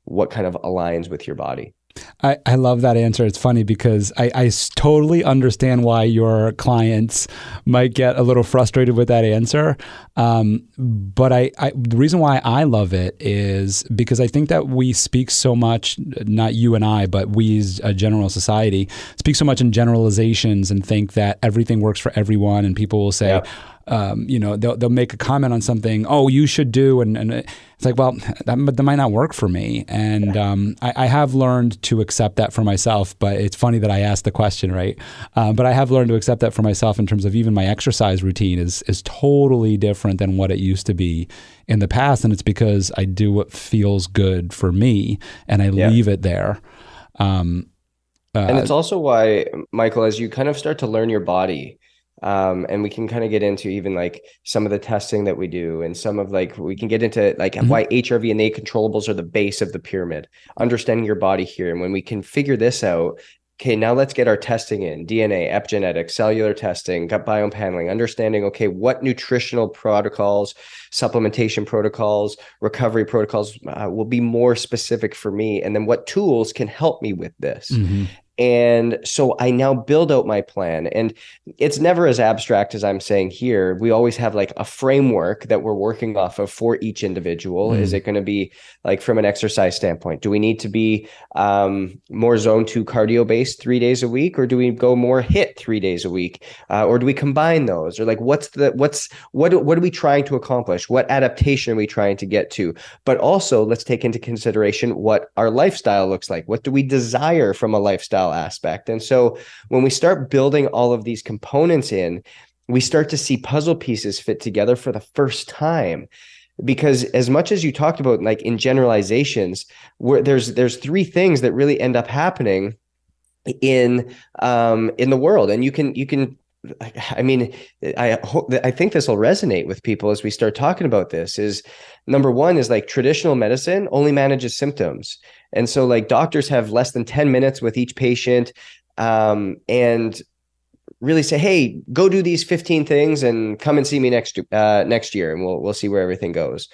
Speaker 2: what kind of aligns with your body.
Speaker 1: I love that answer. It's funny because I totally understand why your clients might get a little frustrated with that answer. But the reason why I love it is because I think that we speak so much, not you and I, but we as a general society speak so much in generalizations and think that everything works for everyone. And people will say, yep. They'll make a comment on something, oh, you should do. And it's like, well, that might not work for me. And I have learned to accept that for myself, but it's funny that I asked the question, right? But I have learned to accept that for myself in terms of even my exercise routine is totally different than what it used to be in the past. And it's because I do what feels good for me and I leave it there. And
Speaker 2: it's also why, Michael, as you kind of start to learn your body, and we can kind of get into even like some of the testing that we do and some of like, we can get into like why HRV and A controllables are the base of the pyramid, understanding your body here. And when we can figure this out, okay, now let's get our testing in DNA, epigenetics, cellular testing, gut biome paneling, understanding, okay, what nutritional protocols, supplementation protocols, recovery protocols will be more specific for me. And then what tools can help me with this. And so I now build out my plan, and it's never as abstract as I'm saying here. We always have like a framework that we're working off of for each individual. Is it going to be like from an exercise standpoint? Do we need to be more zone 2 cardio based 3 days a week, or do we go more hit 3 days a week, or do we combine those, or like what are we trying to accomplish? What adaptation are we trying to get to? But also let's take into consideration what our lifestyle looks like. What do we desire from a lifestyle aspect? And so when we start building all of these components in, we start to see puzzle pieces fit together for the first time. Because as much as you talked about like in generalizations, where there's three things that really end up happening in the world. And you can I mean, I think this will resonate with people as we start talking about this. Is number one is like traditional medicine only manages symptoms. And so like doctors have less than 10 minutes with each patient, and really say, hey, go do these 15 things and come and see me next year, and we'll see where everything goes.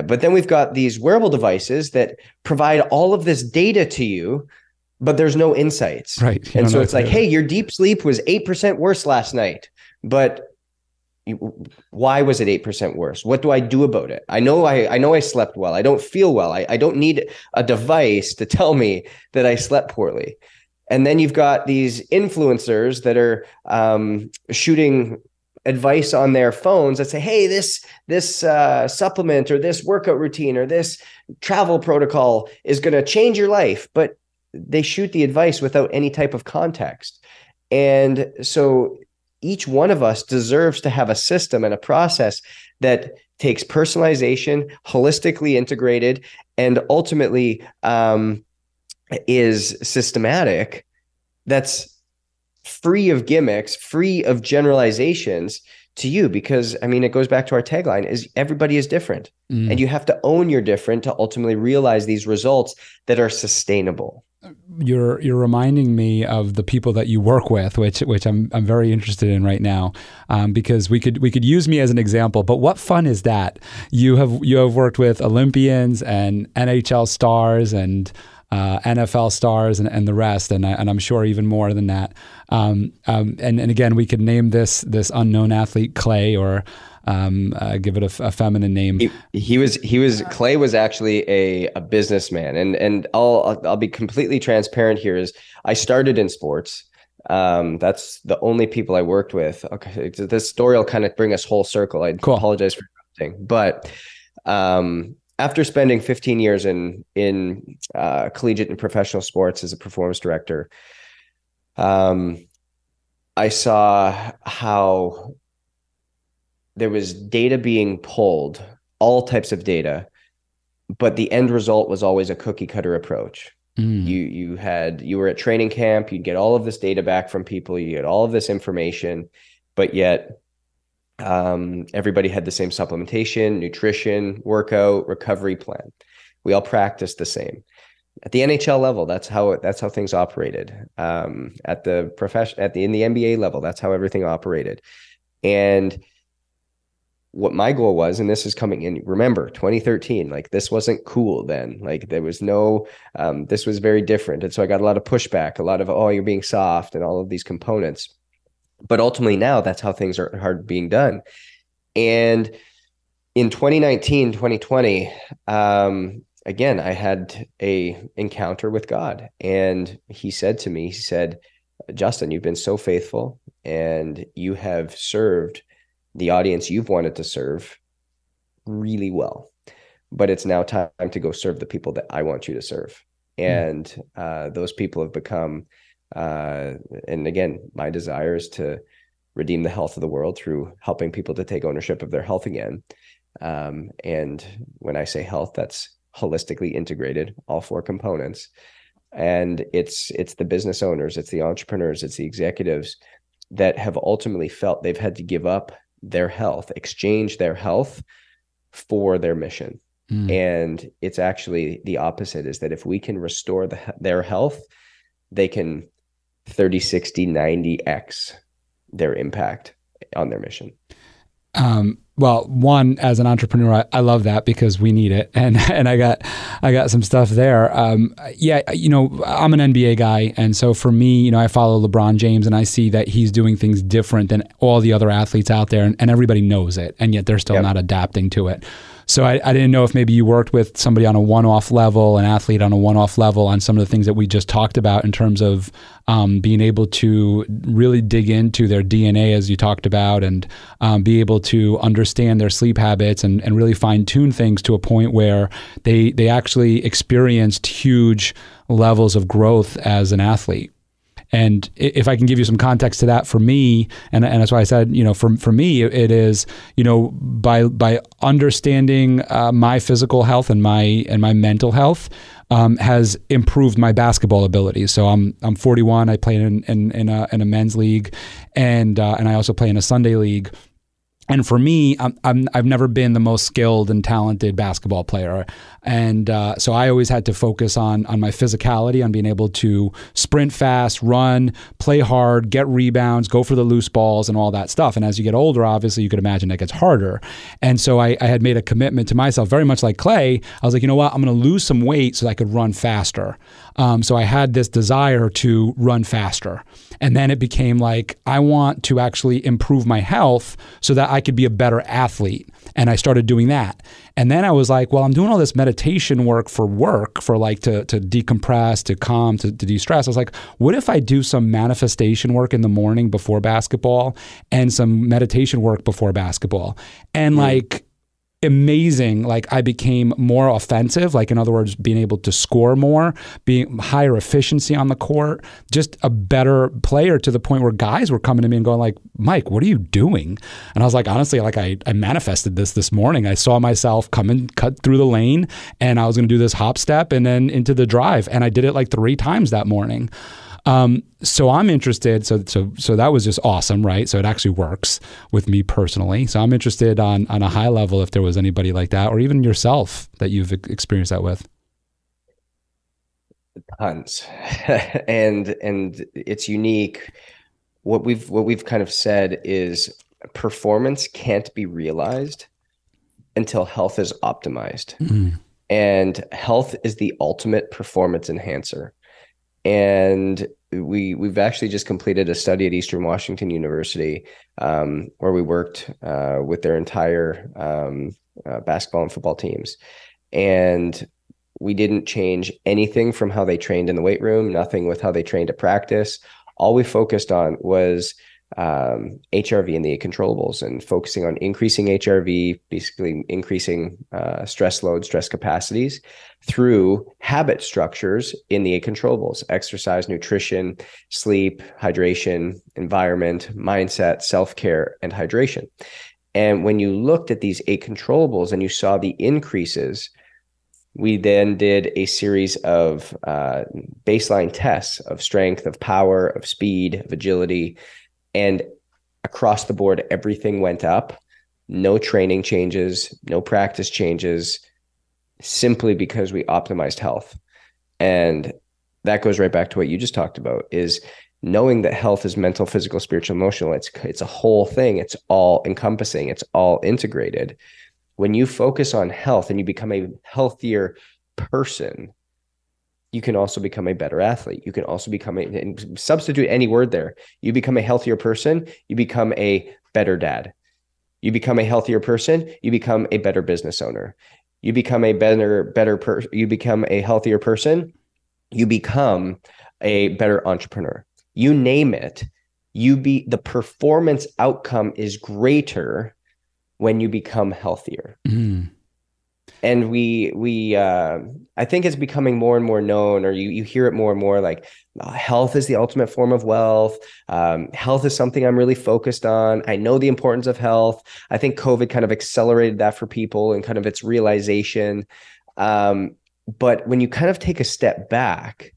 Speaker 2: But then we've got these wearable devices that provide all of this data to you, but there's no insights.
Speaker 1: Right.
Speaker 2: And so it's like, hey, your deep sleep was 8% worse last night, but why was it 8% worse? What do I do about it? I know I slept well. I don't feel well. I don't need a device to tell me that I slept poorly. And then you've got these influencers that are shooting advice on their phones that say, hey, this supplement or this workout routine or this travel protocol is going to change your life. But they shoot the advice without any type of context. And so each one of us deserves to have a system and a process that takes personalization, holistically integrated, and ultimately is systematic, that's free of gimmicks, free of generalizations to you. Because I mean, it goes back to our tagline: is everybody is different, and you have to own your different to ultimately realize these results that are sustainable.
Speaker 1: You're reminding me of the people that you work with, which I'm very interested in right now, because we could use me as an example. But what fun is that? You have worked with Olympians and NHL stars and NFL stars and the rest, and I'm sure even more than that. And again, we could name this unknown athlete Clay, or give it a feminine name.
Speaker 2: Clay was actually a businessman, and I'll be completely transparent here. Is I started in sports. That's the only people I worked with. Okay, this story will kind of bring us full circle. I apologize for interrupting, but after spending 15 years in collegiate and professional sports as a performance director, I saw how there was data being pulled, all types of data, but the end result was always a cookie cutter approach. You were at training camp, you'd get all of this data back from people, you get all of this information, but yet everybody had the same supplementation, nutrition, workout, recovery plan. We all practiced the same. At the NHL level, that's how things operated. In the NBA level, that's how everything operated. And what my goal was, and this is coming in, remember 2013, like this wasn't cool then. Like there was no, this was very different. And so I got a lot of pushback, a lot of, oh, you're being soft and all of these components. But ultimately now that's how things are being done. And in 2019, 2020, again, I had a encounter with God, and he said to me, Justin, you've been so faithful and you have served the audience you've wanted to serve really well, but it's now time to go serve the people that I want you to serve. And those people have become, and again, my desire is to redeem the health of the world through helping people to take ownership of their health again. And when I say health, that's holistically integrated, all four components. And it's the business owners, it's the entrepreneurs, it's the executives that have ultimately felt they've had to give up their health, exchange their health for their mission. And it's actually the opposite, is that if we can restore their health, they can 30, 60, 90x their impact on their mission.
Speaker 1: Well, one, as an entrepreneur, I love that because we need it, and I got some stuff there. Yeah, I'm an NBA guy, and so for me, I follow LeBron James, and I see that he's doing things different than all the other athletes out there, and everybody knows it, and yet they're still not adapting to it. So I didn't know if maybe you worked with somebody on a one-off level, an athlete on a one-off level, on some of the things that we just talked about in terms of being able to really dig into their DNA, as you talked about, and be able to understand their sleep habits and really fine-tune things to a point where they actually experienced huge levels of growth as an athlete. And if I can give you some context to that, for me, and that's why I said, for me, it is, by understanding my physical health and my mental health has improved my basketball abilities. So I'm 41. I play in a men's league, and I also play in a Sunday league. And for me, I've never been the most skilled and talented basketball player. And so I always had to focus on my physicality, on being able to sprint fast, run, play hard, get rebounds, go for the loose balls and all that stuff. And as you get older, obviously, you could imagine that gets harder. And so I had made a commitment to myself, very much like Clay. I was like, you know what? I'm going to lose some weight so that I could run faster. So I had this desire to run faster. And then it became like, I want to actually improve my health so that I could be a better athlete. And I started doing that. And then I was like, well, I'm doing all this meditation work for like to decompress, to calm, to de-stress. I was like, what if I do some manifestation work in the morning before basketball and some meditation work before basketball? And like, amazing, like I became more offensive, like in other words, being able to score more, being higher efficiency on the court, just a better player, to the point where guys were coming to me and going like, Mike, what are you doing? And I was like, honestly, like I manifested this morning. I saw myself come and cut through the lane, and I was going to do this hop step and then into the drive. And I did it like 3 times that morning. So I'm interested. So that was just awesome, right? So it actually works with me personally. So I'm interested on a high level if there was anybody like that, or even yourself that you've experienced that with.
Speaker 2: Tons, and it's unique. What we've kind of said is performance can't be realized until health is optimized, and health is the ultimate performance enhancer. And we've actually just completed a study at Eastern Washington University where we worked with their entire basketball and football teams. And we didn't change anything from how they trained in the weight room, nothing with how they trained at practice. All we focused on was HRV and the controllables, and focusing on increasing HRV, basically increasing stress load, stress capacities through habit structures in the controllables: exercise, nutrition, sleep, hydration, environment, mindset, self-care, and hydration. And when you looked at these 8 controllables and you saw the increases, we then did a series of baseline tests of strength, of power, of speed, of agility. And across the board, everything went up. No training changes, no practice changes, simply because we optimized health. And that goes right back to what you just talked about, is knowing that health is mental, physical, spiritual, emotional. It's a whole thing. It's all encompassing. It's all integrated. When you focus on health and you become a healthier person, you can also become a better athlete. You can also become and substitute any word there. You become a healthier person, you become a better dad. You become a healthier person, you become a better business owner. You become a you become a healthier person, you become a better entrepreneur. You name it. The performance outcome is greater when you become healthier. And I think it's becoming more and more known, or you hear it more and more, like health is the ultimate form of wealth. Health is something I'm really focused on. I know the importance of health. I think COVID kind of accelerated that for people and kind of its realization. But when you kind of take a step back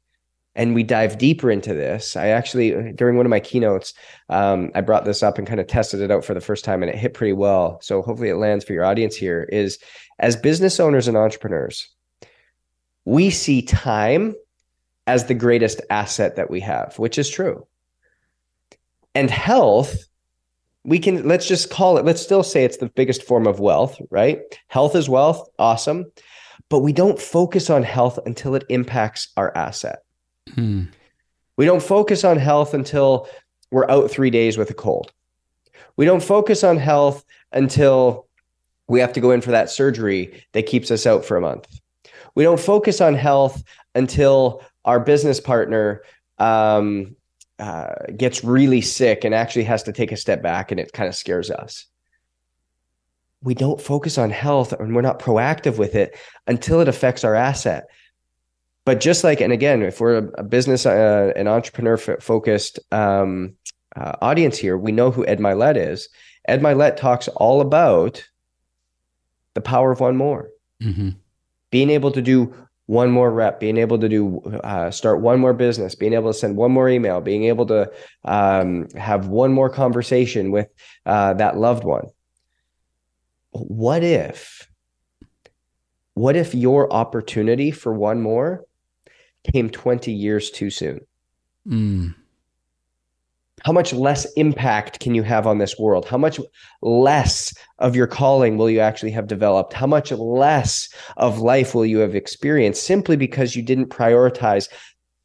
Speaker 2: and we dive deeper into this, I actually, during one of my keynotes, I brought this up and kind of tested it out for the first time, and it hit pretty well. So hopefully it lands for your audience here. Is, as business owners and entrepreneurs, we see time as the greatest asset that we have, which is true. And health let's just call it, let's still say it's the biggest form of wealth, right? Health is wealth. Awesome. But we don't focus on health until it impacts our asset. We don't focus on health until we're out 3 days with a cold. We don't focus on health until we have to go in for that surgery that keeps us out for a month. We don't focus on health until our business partner gets really sick and actually has to take a step back, and it kind of scares us. We don't focus on health, and we're not proactive with it until it affects our asset. But just like, and again, if we're a business, an entrepreneur focused audience here, we know who Ed Mylett is. Ed Mylett talks all about the power of one more. Being able to do one more rep, being able to do start one more business, being able to send one more email, being able to have one more conversation with that loved one. What if your opportunity for one more came 20 years too soon? How much less impact can you have on this world? How much less of your calling will you actually have developed? How much less of life will you have experienced simply because you didn't prioritize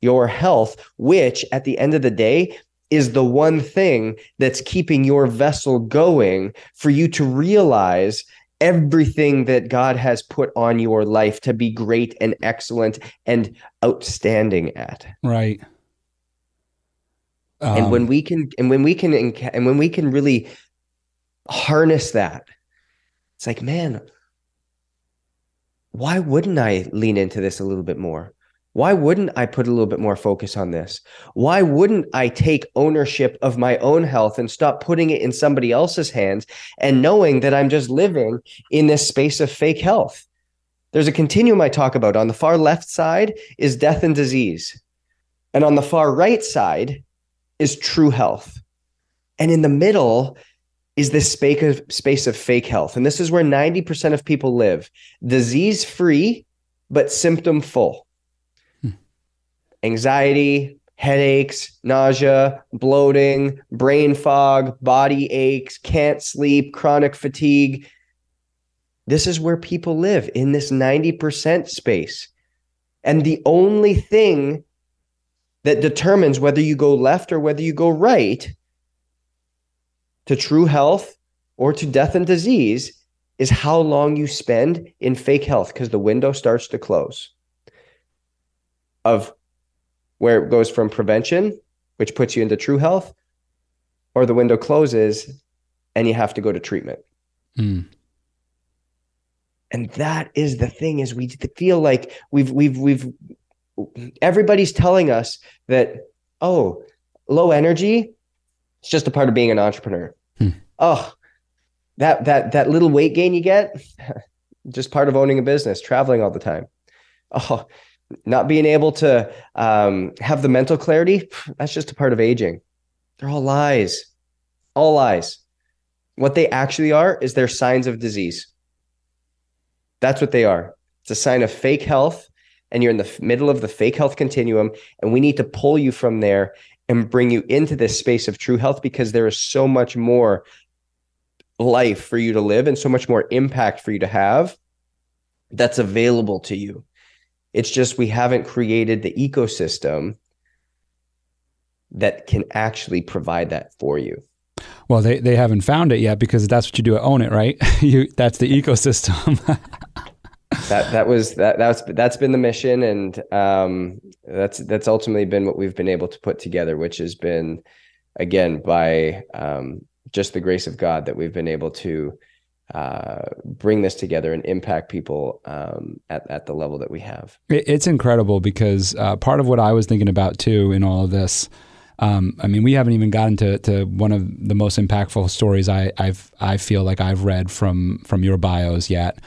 Speaker 2: your health, which at the end of the day is the one thing that's keeping your vessel going for you to realize everything that God has put on your life to be great and excellent and outstanding at.
Speaker 1: Right.
Speaker 2: And when we can really harness that, it's like, man, why wouldn't I lean into this a little bit more? Why wouldn't I put a little bit more focus on this? Why wouldn't I take ownership of my own health and stop putting it in somebody else's hands and knowing that I'm just living in this space of fake health? There's a continuum I talk about. On the far left side is death and disease. And on the far right side is true health. And in the middle is this space of fake health. And this is where 90% of people live. Disease-free, but symptom-full. Anxiety, headaches, nausea, bloating, brain fog, body aches, can't sleep, chronic fatigue. This is where people live, in this 90% space. And the only thing that determines whether you go left or whether you go right to true health or to death and disease is how long you spend in fake health, because the window starts to close of where it goes from prevention, which puts you into true health, or the window closes and you have to go to treatment. And that is the thing, is we feel like everybody's telling us that, oh, low energy, it's just a part of being an entrepreneur. Oh, that little weight gain you get, just part of owning a business, traveling all the time. Oh, not being able to have the mental clarity, that's just a part of aging. They're all lies. All lies. What they actually are is they're signs of disease. That's what they are. It's a sign of fake health, and you're in the middle of the fake health continuum, and we need to pull you from there and bring you into this space of true health, because there is so much more life for you to live and so much more impact for you to have that's available to you. It's just we haven't created the ecosystem that can actually provide that for you.
Speaker 1: Well, they haven't found it yet, because that's what you do at Own It, right? That's the ecosystem. That's been the mission, and that's ultimately been what we've been able to put together, which has been, again, by just the grace of God, that we've been able to bring this together and impact people at the level that we have. It's incredible, because part of what I was thinking about too in all of this, I mean, we haven't even gotten to one of the most impactful stories I feel like I've read from your bios yet.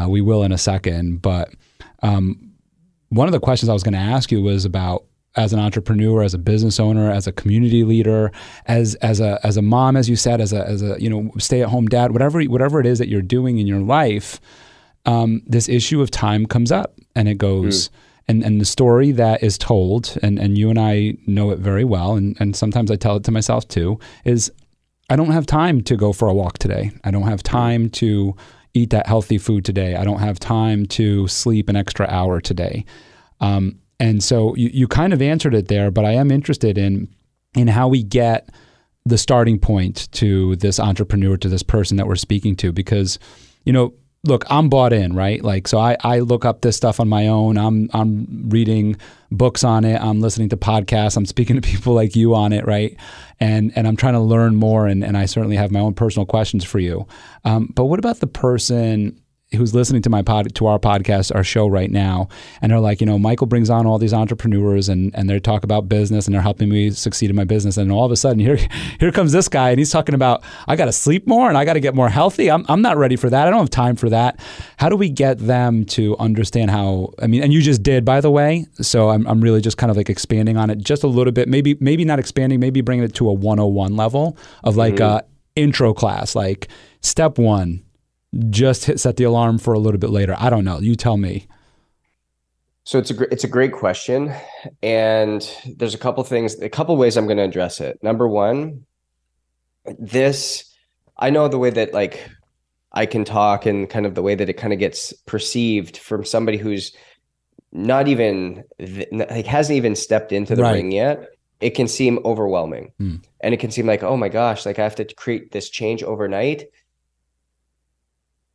Speaker 1: We will in a second, but one of the questions I was going to ask you was about, as an entrepreneur, as a business owner, as a community leader, as a mom, as you said, as a stay-at-home dad, whatever it is that you're doing in your life, this issue of time comes up, and it goes. And the story that is told, and you and I know it very well, and sometimes I tell it to myself too, is I don't have time to go for a walk today. I don't have time to eat that healthy food today. I don't have time to sleep an extra hour today. And so you kind of answered it there, but I am interested in how we get the starting point to this entrepreneur, to this person that we're speaking to, because, look, I'm bought in, right? Like, so I look up this stuff on my own. I'm reading books on it. I'm listening to podcasts. I'm speaking to people like you on it, right? And I'm trying to learn more. And I certainly have my own personal questions for you. But what about the person who's listening to our podcast, our show right now, and they're like, Michael brings on all these entrepreneurs and they talk about business and they're helping me succeed in my business. And all of a sudden here comes this guy and he's talking about, I got to sleep more and I got to get more healthy. I'm not ready for that. I don't have time for that. How do we get them to understand and you just did, by the way. So I'm really just kind of like expanding on it just a little bit, maybe not expanding, maybe bringing it to a 101 level of like a intro class, like step one, just set the alarm for a little bit later. I don't know. You tell me.
Speaker 2: So it's a great question. And there's a couple ways I'm going to address it. Number one, I know the way that like I can talk and kind of the way that it kind of gets perceived from somebody who's not even like hasn't even stepped into the ring yet. It can seem overwhelming and it can seem like, oh my gosh, like I have to create this change overnight.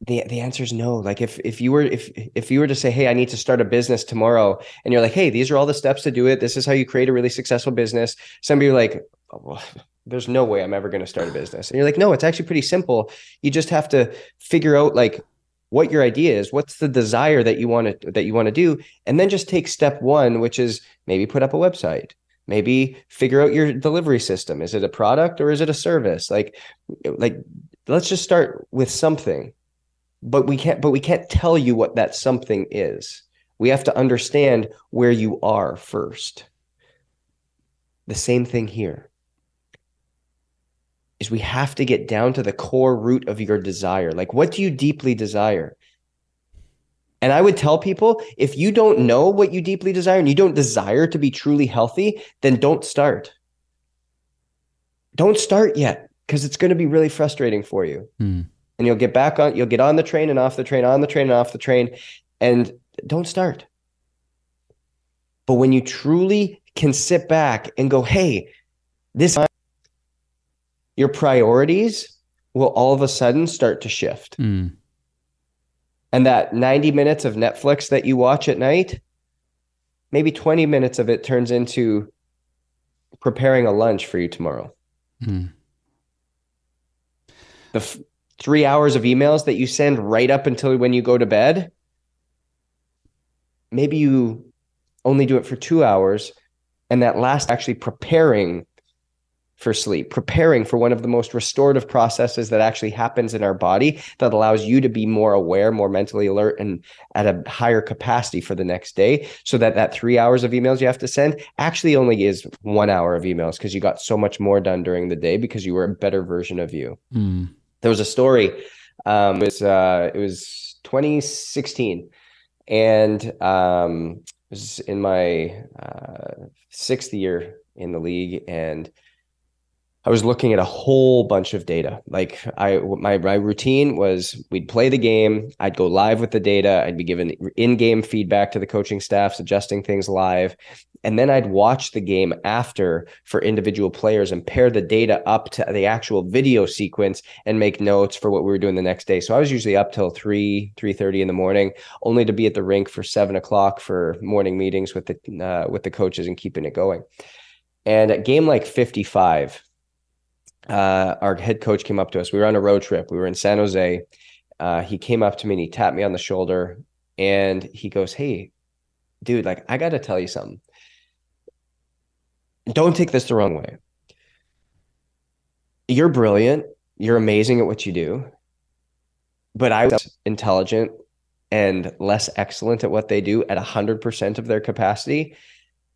Speaker 2: The answer is no. Like if you were to say, hey, I need to start a business tomorrow, and you're like, hey, these are all the steps to do it. This is how you create a really successful business. Somebody like, oh, well, there's no way I'm ever going to start a business. And you're like, no, it's actually pretty simple. You just have to figure out like what your idea is, what's the desire that you want to do, and then just take step one, which is maybe put up a website. Maybe figure out your delivery system. Is it a product or is it a service? Like let's just start with something. But we can't tell you what that something is. We have to understand where you are first. The same thing here is we have to get down to the core root of your desire. Like, what do you deeply desire? And I would tell people, if you don't know what you deeply desire and you don't desire to be truly healthy, then don't start. Don't start yet, because it's going to be really frustrating for you. And you'll get on the train and off the train, on the train and off the train, and don't start. But when you truly can sit back and go, hey, your priorities will all of a sudden start to shift. And that 90 minutes of Netflix that you watch at night, maybe 20 minutes of it turns into preparing a lunch for you tomorrow. The 3 hours of emails that you send right up until when you go to bed, maybe you only do it for 2 hours, and that last actually preparing for sleep, preparing for one of the most restorative processes that actually happens in our body that allows you to be more aware, more mentally alert, and at a higher capacity for the next day, so that 3 hours of emails you have to send actually only is 1 hour of emails, because you got so much more done during the day because you were a better version of you. There was a story. It was 2016, and it was in my 6th year in the league, and I was looking at a whole bunch of data. Like my routine was, we'd play the game, I'd go live with the data, I'd be given in-game feedback to the coaching staffs, adjusting things live, and then I'd watch the game after for individual players and pair the data up to the actual video sequence and make notes for what we were doing the next day. So I was usually up till 3:30 in the morning, only to be at the rink for 7 o'clock for morning meetings with the coaches and keeping it going. And at game like 55, our head coach came up to us. We were on a road trip. We were in San Jose. He came up to me and he tapped me on the shoulder and he goes, hey, dude, like, I got to tell you something. Don't take this the wrong way. You're brilliant. You're amazing at what you do. But I was intelligent and less excellent at what they do at 100% of their capacity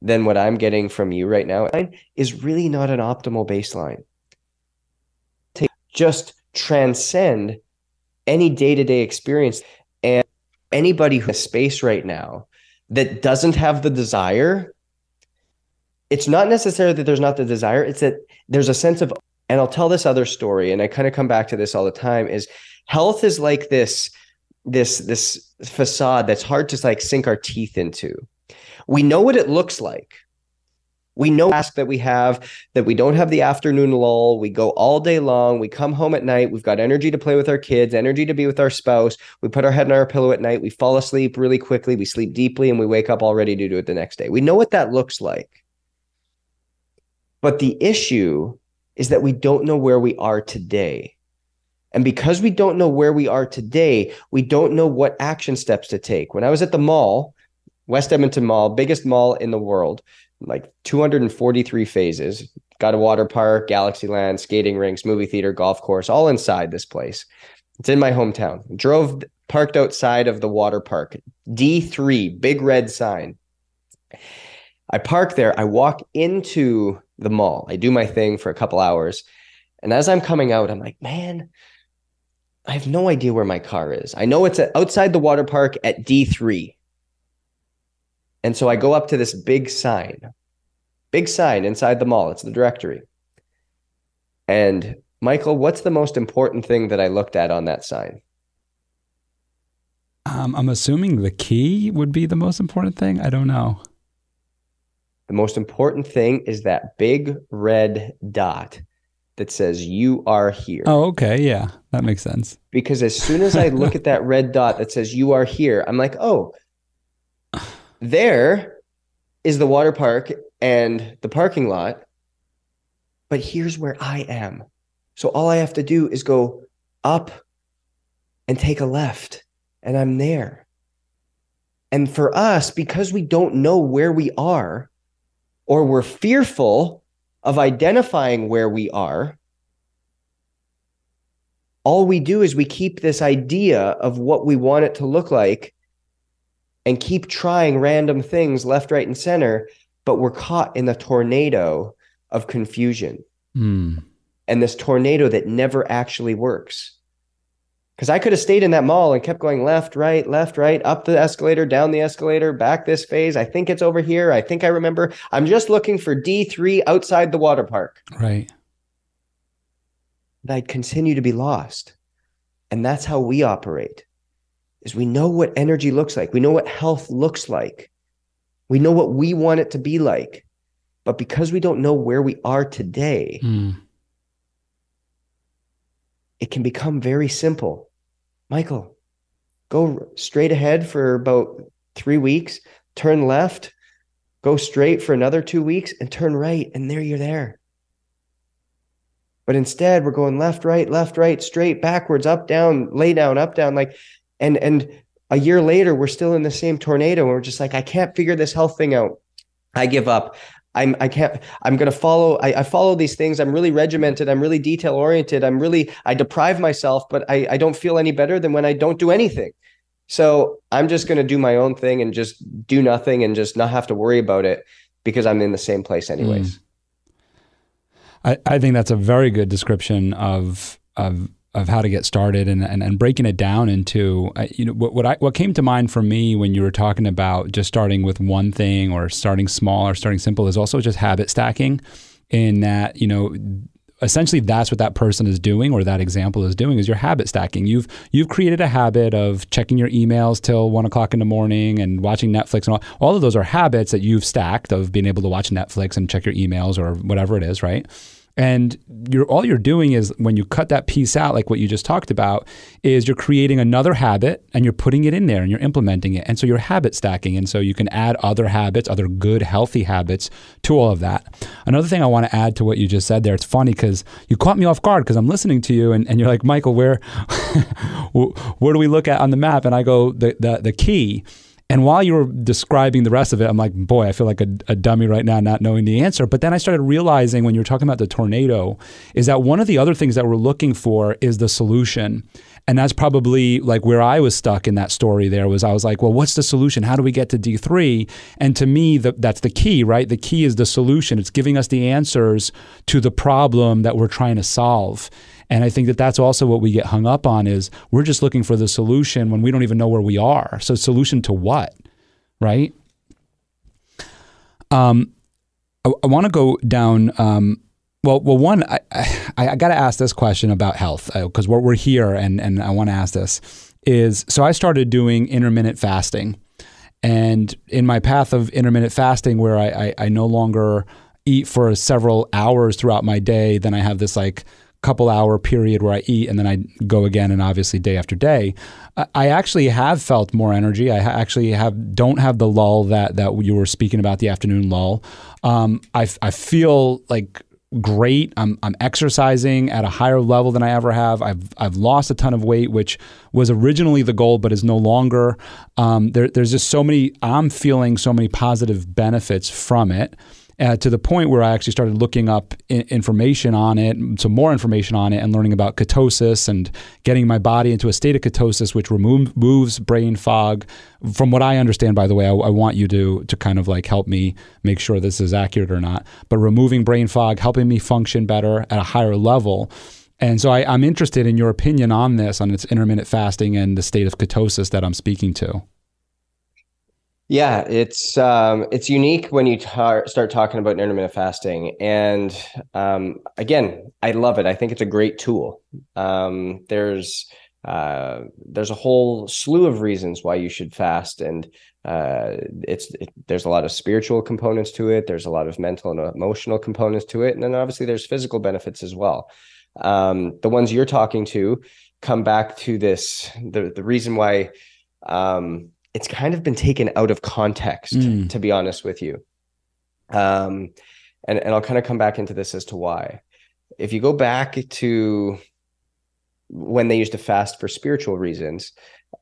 Speaker 2: than what I'm getting from you right now is really not an optimal baseline. Just transcend any day-to-day experience. And anybody who has space right now that doesn't have the desire, it's not necessarily that there's not the desire, it's that there's a sense of And I'll tell this other story, and I kind of come back to this all the time, is health is like this facade that's hard to like sink our teeth into. We know what it looks like. We know that we don't have the afternoon lull. We go all day long. We come home at night. We've got energy to play with our kids, energy to be with our spouse. We put our head on our pillow at night. We fall asleep really quickly. We sleep deeply, and we wake up all ready to do it the next day. We know what that looks like. But the issue is that we don't know where we are today. And because we don't know where we are today, we don't know what action steps to take. When I was at the mall, West Edmonton Mall, biggest mall in the world, like 243 phases, got a water park, Galaxyland, skating rinks, movie theater, golf course, all inside this place. It's in my hometown. Parked outside of the water park, D3, big red sign. I park there. I walk into the mall. I do my thing for a couple hours. And as I'm coming out, I'm like, man, I have no idea where my car is. I know it's outside the water park at D3. And so I go up to this big sign inside the mall. It's the directory. And Michael, what's the most important thing that I looked at on that sign?
Speaker 1: I'm assuming the key would be the most important thing. I don't know.
Speaker 2: The most important thing is that big red dot that says you are here.
Speaker 1: Oh, okay. Yeah, that makes sense.
Speaker 2: Because as soon as I look at that red dot that says you are here, I'm like, oh, there is the water park and the parking lot, but here's where I am. So all I have to do is go up and take a left, and I'm there. And for us, because we don't know where we are, or we're fearful of identifying where we are, all we do is we keep this idea of what we want it to look like and keep trying random things left, right, and center, but we're caught in the tornado of confusion. And this tornado that never actually works. Because I could have stayed in that mall and kept going left, right, up the escalator, down the escalator, back this phase. I think it's over here. I think I remember. I'm just looking for D3 outside the water park.
Speaker 1: Right.
Speaker 2: And I'd continue to be lost. And that's how we operate. Is we know what energy looks like. We know what health looks like. We know what we want it to be like. But because we don't know where we are today, it can become very simple. Michael, go straight ahead for about 3 weeks, turn left, go straight for another 2 weeks, and turn right, and there you're there. But instead, we're going left, right, straight, backwards, up, down, lay down, up, down, like. And a year later, we're still in the same tornado. And we're just like, I can't figure this health thing out. I give up. I'm going to follow. I follow these things. I'm really regimented. I'm really detail oriented. I deprive myself, but I don't feel any better than when I don't do anything. So I'm just going to do my own thing and just do nothing and just not have to worry about it because I'm in the same place anyways.
Speaker 1: I think that's a very good description of how to get started and breaking it down into, what came to mind for me when you were talking about just starting with one thing or starting small or starting simple is also just habit stacking, in that, essentially that's what that person is doing, or that example is doing, is you're habit stacking. You've created a habit of checking your emails till 1 o'clock in the morning and watching Netflix, and all of those are habits that you've stacked of being able to watch Netflix and check your emails or whatever it is, right? And all you're doing is, when you cut that piece out, like what you just talked about, is you're creating another habit and you're putting it in there and you're implementing it. And so you're habit stacking. And so you can add other habits, other good, healthy habits to all of that. Another thing I want to add to what you just said there, it's funny because you caught me off guard because I'm listening to you and you're like, Michael, where do we look at on the map? And I go, the key. And while you were describing the rest of it, I'm like, boy, I feel like a dummy right now not knowing the answer. But then I started realizing, when you were talking about the tornado, is that one of the other things that we're looking for is the solution. And that's probably like where I was stuck in that story there. I was like, well, what's the solution? How do we get to D3? And to me, that's the key, right? The key is the solution. It's giving us the answers to the problem that we're trying to solve. And I think that that's also what we get hung up on, is we're just looking for the solution when we don't even know where we are. So solution to what, right? I want to go down Well, one, I got to ask this question about health because we're here, and I want to ask this is, so I started doing intermittent fasting, and in my path of intermittent fasting, where I no longer eat for several hours throughout my day, then I have this like couple hour period where I eat and then I go again, and obviously day after day, I actually have felt more energy. I actually don't have the lull that you were speaking about, the afternoon lull. I feel like great. I'm exercising at a higher level than I ever have. I've lost a ton of weight, which was originally the goal, but is no longer. There's just I'm feeling so many positive benefits from it. To the point where I actually started looking up information on it, some more information on it, and learning about ketosis and getting my body into a state of ketosis, which removes brain fog. From what I understand, by the way, I want you to kind of like help me make sure this is accurate or not, but removing brain fog, helping me function better at a higher level. And so I'm interested in your opinion on this, on its intermittent fasting and the state of ketosis that I'm speaking to.
Speaker 2: Yeah, it's unique when you start talking about intermittent fasting, and again, I love it. I think it's a great tool. There's a whole slew of reasons why you should fast, and there's a lot of spiritual components to it. There's a lot of mental and emotional components to it, and then obviously there's physical benefits as well. The ones you're talking to come back to the reason why. It's kind of been taken out of context, to be honest with you. And I'll kind of come back into this as to why. If you go back to when they used to fast for spiritual reasons,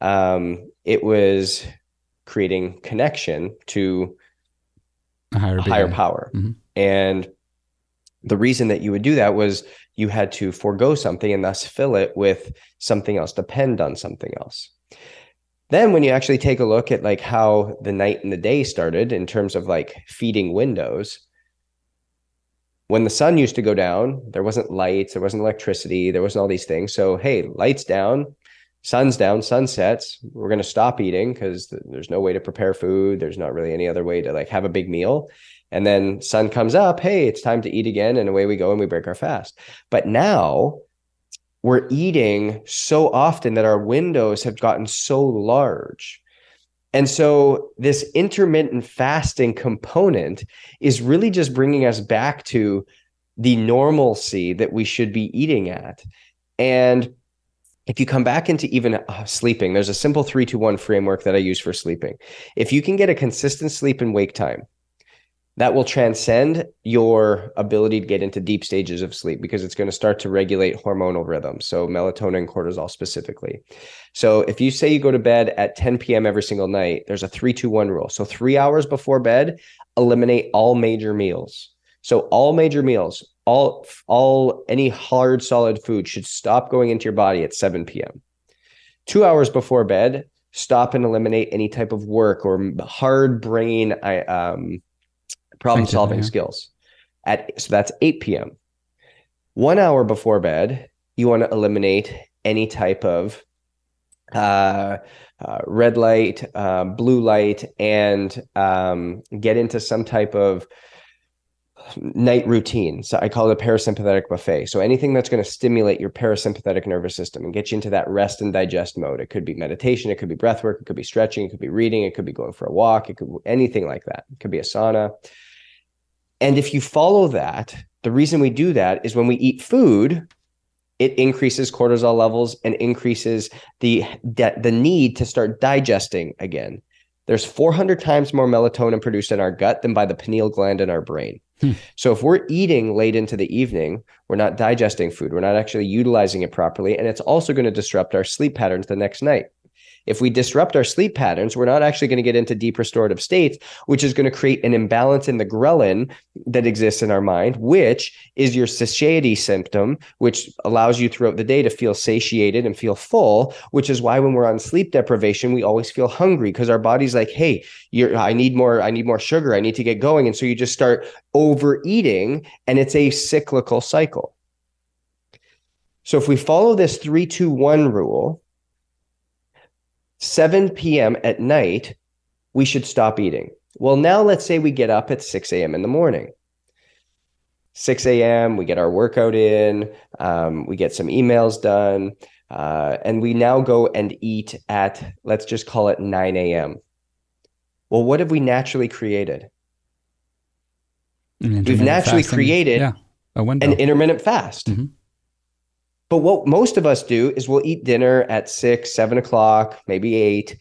Speaker 2: it was creating connection to a higher power. Mm-hmm. And the reason that you would do that was you had to forego something and thus fill it with something else, depend on something else. Then when you actually take a look at like how the night and the day started in terms of like feeding windows, when the sun used to go down, there wasn't lights, there wasn't electricity, there wasn't all these things. So, hey, lights down, sun sets, we're going to stop eating because there's no way to prepare food. There's not really any other way to like have a big meal. And then sun comes up, hey, it's time to eat again. And away we go and we break our fast. But now we're eating so often that our windows have gotten so large. And so this intermittent fasting component is really just bringing us back to the normalcy that we should be eating at. And if you come back into even sleeping, there's a simple 3-2-1 framework that I use for sleeping. If you can get a consistent sleep and wake time, that will transcend your ability to get into deep stages of sleep because it's going to start to regulate hormonal rhythms. So melatonin and cortisol specifically. So if you say you go to bed at 10 p.m. every single night, there's a 3-2-1 rule. So 3 hours before bed, eliminate all major meals. So all major meals, any hard, solid food should stop going into your body at 7 p.m. 2 hours before bed, stop and eliminate any type of work or hard brain problem-solving skills. So that's 8 p.m. 1 hour before bed, you want to eliminate any type of red light, blue light, and get into some type of night routine. So I call it a parasympathetic buffet. So anything that's going to stimulate your parasympathetic nervous system and get you into that rest and digest mode. It could be meditation, it could be breath work, it could be stretching, it could be reading, it could be going for a walk, it could be anything like that. It could be a sauna. And if you follow that, the reason we do that is when we eat food, it increases cortisol levels and increases the need to start digesting again. There's 400 times more melatonin produced in our gut than by the pineal gland in our brain. So if we're eating late into the evening, we're not digesting food. We're not actually utilizing it properly. And it's also going to disrupt our sleep patterns the next night. If we disrupt our sleep patterns, we're not actually going to get into deep restorative states, which is going to create an imbalance in the ghrelin that exists in our mind, which is your satiety symptom, which allows you throughout the day to feel satiated and feel full, which is why when we're on sleep deprivation, we always feel hungry because our body's like, hey, I need more sugar. I need to get going. And so you just start overeating, and it's a cyclical cycle. So if we follow this 3-2-1 rule, 7 p.m. at night, we should stop eating. Well, now let's say we get up at 6 a.m. in the morning. 6 a.m., we get our workout in, we get some emails done, and we now go and eat at, let's just call it 9 a.m. Well, what have we naturally created? We've naturally created
Speaker 1: a window.
Speaker 2: an intermittent fast.
Speaker 1: Mm-hmm.
Speaker 2: But what most of us do is we'll eat dinner at 6, 7 o'clock, maybe 8.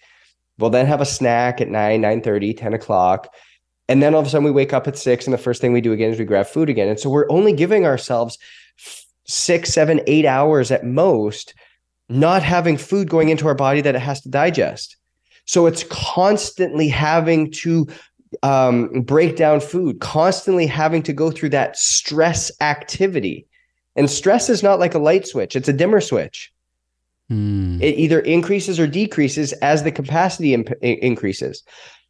Speaker 2: We'll then have a snack at 9, 9:30, 10 o'clock. And then all of a sudden we wake up at 6, and the first thing we do again is we grab food again. And so we're only giving ourselves 6, 7, 8 hours at most, not having food going into our body that it has to digest. So it's constantly having to break down food, constantly having to go through that stress activity. And stress is not like a light switch, it's a dimmer switch. It either increases or decreases as the capacity increases.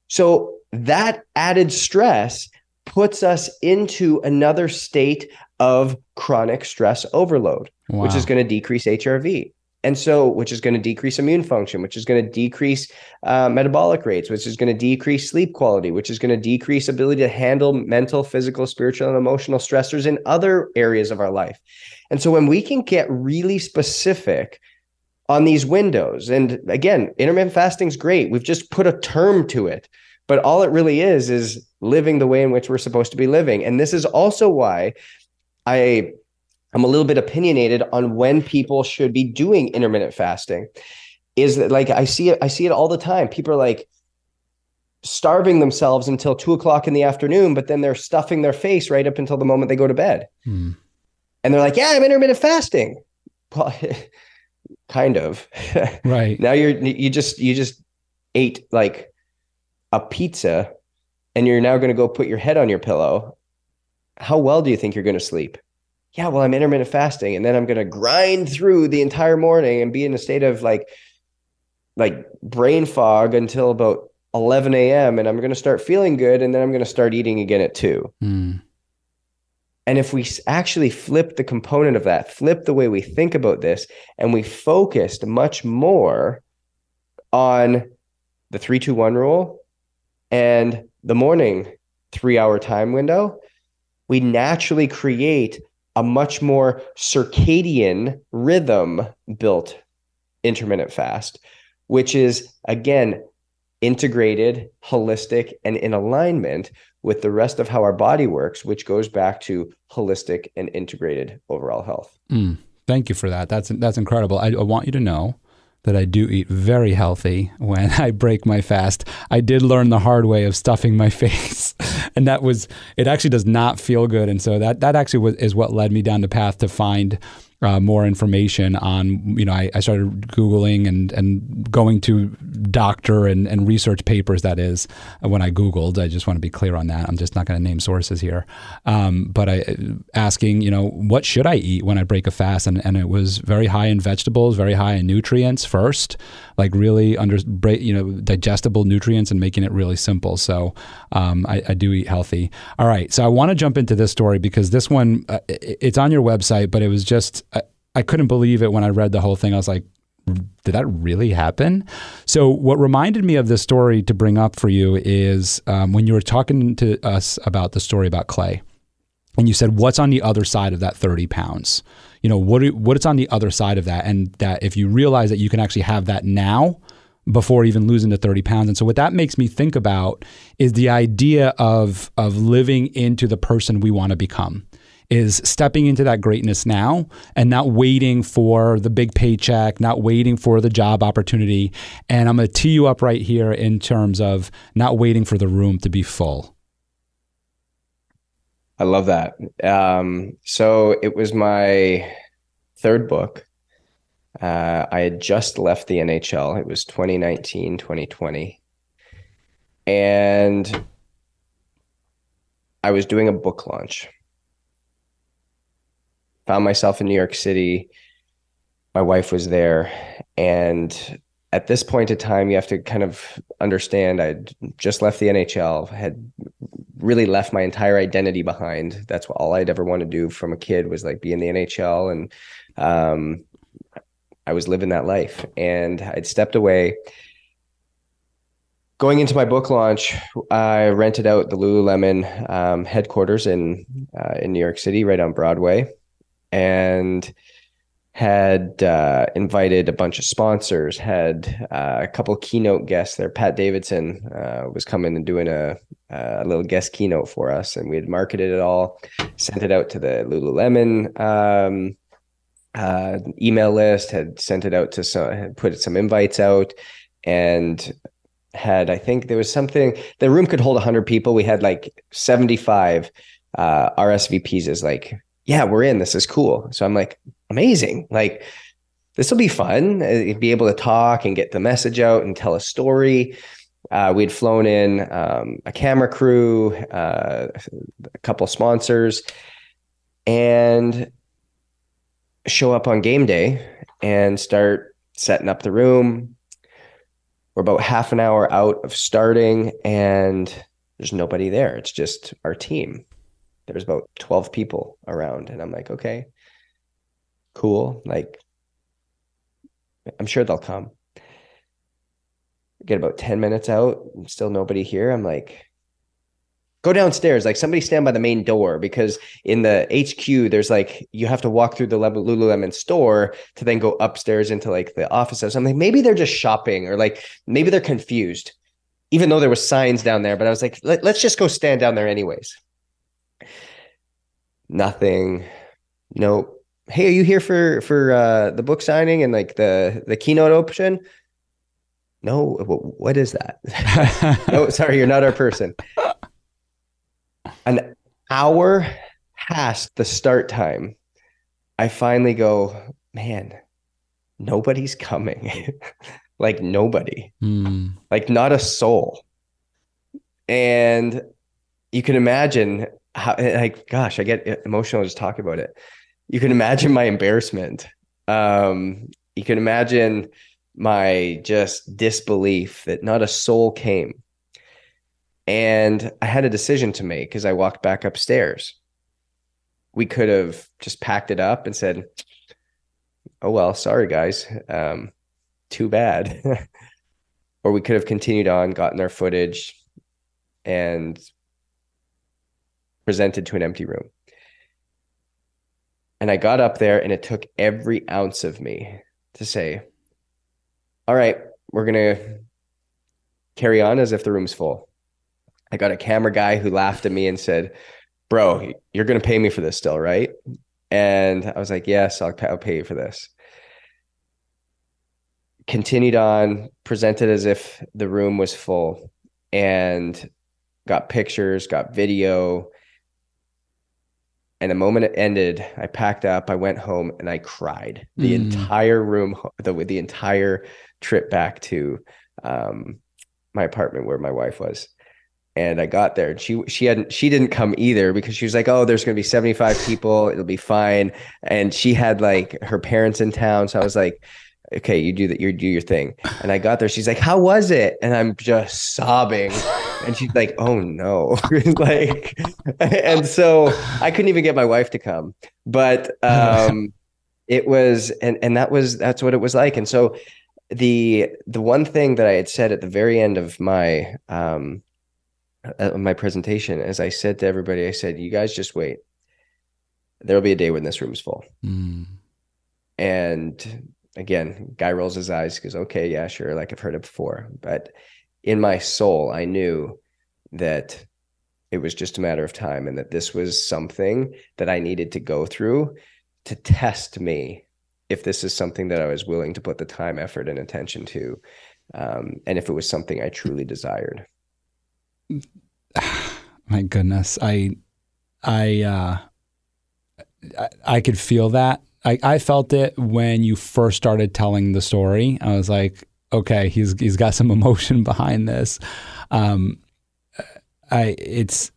Speaker 2: So that added stress puts us into another state of chronic stress overload, which is going to decrease HRV. And so, which is going to decrease immune function, which is going to decrease metabolic rates, which is going to decrease sleep quality, which is going to decrease ability to handle mental, physical, spiritual, and emotional stressors in other areas of our life. And so when we can get really specific on these windows, and again, intermittent fasting is great. We've just put a term to it, but all it really is living the way in which we're supposed to be living. And this is also why I'm a little bit opinionated on when people should be doing intermittent fasting. Is that, like, I see it all the time. People are like starving themselves until 2 o'clock in the afternoon, but then they're stuffing their face right up until the moment they go to bed. And they're like, yeah, I'm intermittent fasting. Well, kind of.
Speaker 1: Right.
Speaker 2: Now you just ate like a pizza and you're now going to go put your head on your pillow. How well do you think you're going to sleep? Yeah, well, I'm intermittent fasting, and then I'm going to grind through the entire morning and be in a state of like brain fog until about 11 a.m. And I'm going to start feeling good, and then I'm going to start eating again at 2. And if we actually flip the component of that, flip the way we think about this, and we focused much more on the 3-2-1 rule and the morning 3-hour time window, we naturally create a much more circadian rhythm built intermittent fast, which is, again, integrated, holistic, and in alignment with the rest of how our body works, which goes back to holistic and integrated overall health.
Speaker 1: Thank you for that. That's incredible. I want you to know that I do eat very healthy when I break my fast. I did learn the hard way of stuffing my face, and it actually does not feel good. And so that actually is what led me down the path to find more information on, I started Googling and going to doctor and research papers, that is, when I Googled. I just want to be clear on that. I'm just not going to name sources here. But asking, what should I eat when I break a fast? And it was very high in vegetables, very high in nutrients first, like really digestible nutrients, and making it really simple. So I do eat healthy. All right. So I want to jump into this story because this one, it's on your website, but it was just, I couldn't believe it when I read the whole thing. I was like, did that really happen? So what reminded me of this story to bring up for you is when you were talking to us about the story about Clay, and you said, what's on the other side of that 30 pounds? What's on the other side of that? And that if you realize that you can actually have that now before even losing the 30 pounds. And so what that makes me think about is the idea of living into the person we want to become. Is stepping into that greatness now and not waiting for the big paycheck, not waiting for the job opportunity. And I'm going to tee you up right here in terms of not waiting for the room to be full.
Speaker 2: I love that. So it was my third book. I had just left the NHL. It was 2019, 2020. And I was doing a book launch. Found myself in New York City. My wife was there. And at this point in time, you have to kind of understand I'd just left the NHL, had really left my entire identity behind. That's all I'd ever want to do from a kid was like be in the NHL. And I was living that life. And I'd stepped away. going into my book launch, I rented out the Lululemon headquarters in New York City, right on Broadway, and had invited a bunch of sponsors, had a couple keynote guests there. Pat Davidson was coming and doing a little guest keynote for us, and we had marketed it all, sent it out to the Lululemon email list, had sent it out to had put some invites out, and I think there was something, the room could hold 100 people. We had like 75 RSVPs as like, yeah, we're in, this is cool. So I'm like, amazing. Like, this will be fun. Be able to talk and get the message out and tell a story. We'd flown in a camera crew, a couple sponsors, and show up on game day and start setting up the room. We're about half an hour out of starting, and there's nobody there. It's just our team. There's about 12 people around, and I'm like, okay, cool. Like, I'm sure they'll come. Get about 10 minutes out, still nobody here. I'm like, go downstairs. Like, somebody stand by the main door, because in the HQ, there's like, you have to walk through the Lululemon store to then go upstairs into like the offices. I'm like, maybe they're just shopping, or like, maybe they're confused, even though there was signs down there. But I was like, let's just go stand down there anyways. Nothing. Nope. Hey, are you here for the book signing and like the keynote opening? No. What is that? No, sorry, you're not our person. An hour past the start time, I finally go, man, nobody's coming. Like, nobody. Like, not a soul. And you can imagine how, like, gosh, I get emotional just talking about it. You can imagine my embarrassment. You can imagine my just disbelief that not a soul came. And I had a decision to make as I walked back upstairs. We could have just packed it up and said, oh, well, sorry, guys. Too bad. Or we could have continued on, gotten our footage, and presented to an empty room. And I got up there, and it took every ounce of me to say, all right, we're going to carry on as if the room's full. I got a camera guy who laughed at me and said, bro, you're going to pay me for this still, right? And I was like, yes, I'll pay you for this. Continued on, presented as if the room was full, and got pictures, got video. And the moment it ended, I packed up, I went home, and I cried the entire room, the entire trip back to my apartment where my wife was. And I got there, and she didn't come either, because she was like, oh, there's going to be 75 people. It'll be fine. And she had like her parents in town. So I was like, okay, you do your thing. And I got there. She's like, how was it? And I'm just sobbing. And she's like, oh no. Like, and so I couldn't even get my wife to come, but it was, and that's what it was like. And so the one thing that I had said at the very end of my presentation, as I said to everybody, I said, you guys just wait. There'll be a day when this room's full. And again, guy rolls his eyes, goes, okay, yeah, sure. Like, I've heard it before. But in my soul, I knew that it was just a matter of time, and that this was something that I needed to go through to test me if this is something that I was willing to put the time, effort, and attention to, and if it was something I truly desired.
Speaker 1: My goodness. I could feel that. I felt it when you first started telling the story. I was like, okay, he's got some emotion behind this. It's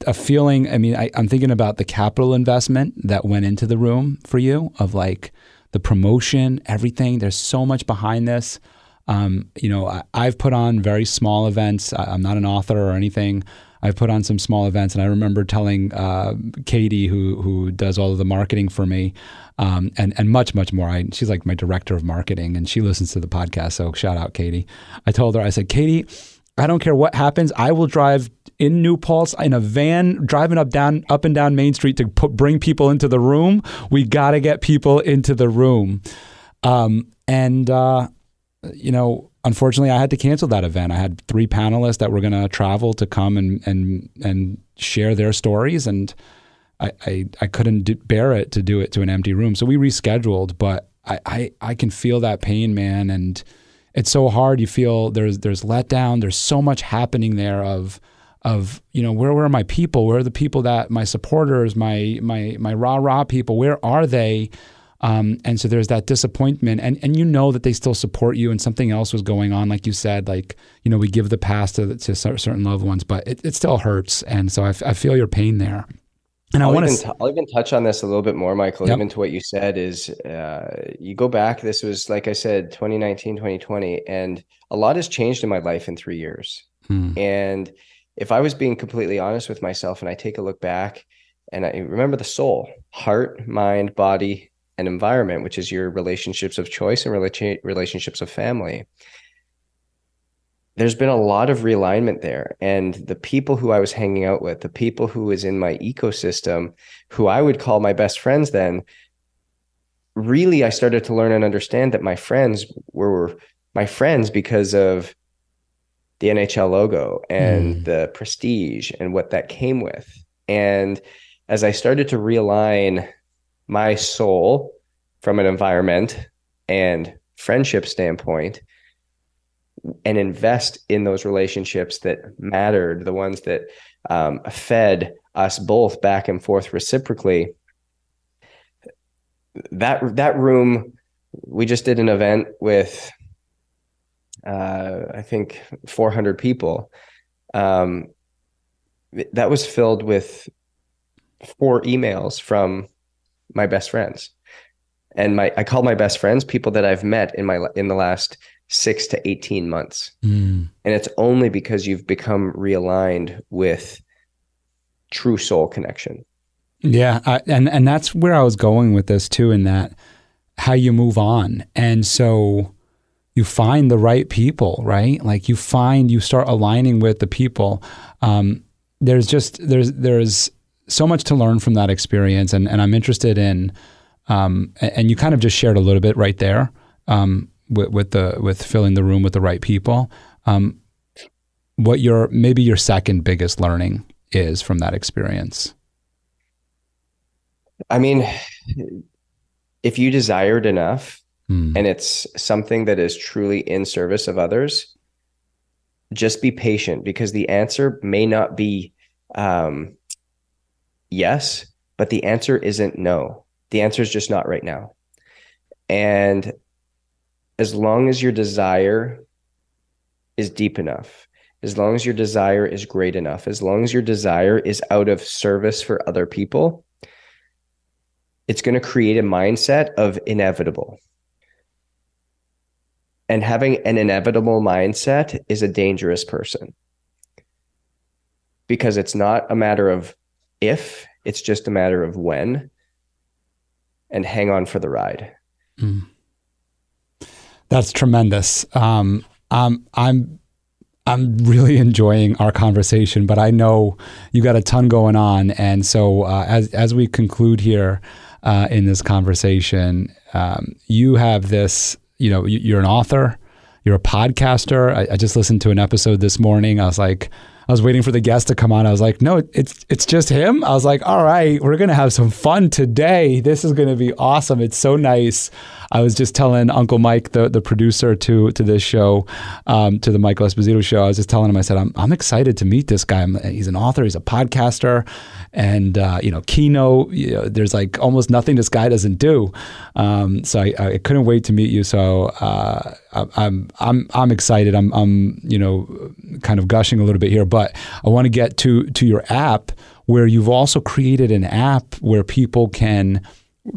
Speaker 1: a feeling. I mean, I'm thinking about the capital investment that went into the room for you, of like the promotion, everything. There's so much behind this. I've put on very small events. I'm not an author or anything. I've put on some small events, and I remember telling Katie, who does all of the marketing for me, and much more. She's like my director of marketing, and she listens to the podcast. So shout out, Katie. I told her, I said, Katie, I don't care what happens. I will drive in New Paltz in a van, driving up and down Main Street to bring people into the room. We got to get people into the room. Unfortunately, I had to cancel that event. I had 3 panelists that were going to travel to come and share their stories, and I couldn't bear it to do it to an empty room. So we rescheduled, but I can feel that pain, man, and it's so hard. You feel there's letdown. There's so much happening there of where are my people? Where are the people that my supporters, my rah people? Where are they? And so there's that disappointment, and that they still support you, and something else was going on, like you said, we give the past to certain loved ones, but it still hurts, and so I feel your pain there. And I'll
Speaker 2: even touch on this a little bit more, Michael.
Speaker 1: Yep.
Speaker 2: Even to what you said is, you go back. This was, like I said, 2019, 2020, and a lot has changed in my life in 3 years. And if I was being completely honest with myself, and I take a look back, and I remember the soul, heart, mind, body, and environment, which is your relationships of choice and relationships of family. There's been a lot of realignment there. And the people who I was hanging out with, the people who was in my ecosystem, who I would call my best friends then, really, I started to learn and understand that my friends were my friends because of the NHL logo and the prestige and what that came with. And as I started to realign my soul from an environment and friendship standpoint, and invest in those relationships that mattered, the ones that fed us both back and forth reciprocally. That room, we just did an event with, I think 400 people. That was filled with 4 emails from my best friends. And I call my best friends people that I've met in the last 6 to 18 months. And it's only because you've become realigned with true soul connection.
Speaker 1: Yeah. And that's where I was going with this too, in that how you move on. And so you find the right people, right? Like you start aligning with the people. There's so much to learn from that experience. And I'm interested in, and you kind of just shared a little bit right there, with filling the room with the right people. What maybe your second biggest learning is from that experience?
Speaker 2: I mean, if you desire it enough, and it's something that is truly in service of others, just be patient, because the answer may not be yes, but the answer isn't no. The answer is just not right now. And as long as your desire is deep enough, as long as your desire is great enough, as long as your desire is out of service for other people, it's going to create a mindset of inevitable. And having an inevitable mindset is a dangerous person, because it's not a matter of if, it's just a matter of when. And hang on for the ride. That's
Speaker 1: tremendous. I'm really enjoying our conversation, but I know you got a ton going on, and so as we conclude here in this conversation, you have this. You're an author, you're a podcaster. I just listened to an episode this morning. I was waiting for the guest to come on. I was like, no, it's just him. I was like, all right, we're going to have some fun today. This is going to be awesome. It's so nice. I was just telling Uncle Mike, the producer to this show, to the Michael Esposito show, I was just telling him, I said, I'm excited to meet this guy. He's an author, he's a podcaster, and keynote, there's like almost nothing this guy doesn't do. So I couldn't wait to meet you. So I'm excited. I'm kind of gushing a little bit here, but I want to get to your app, where you've also created an app where people can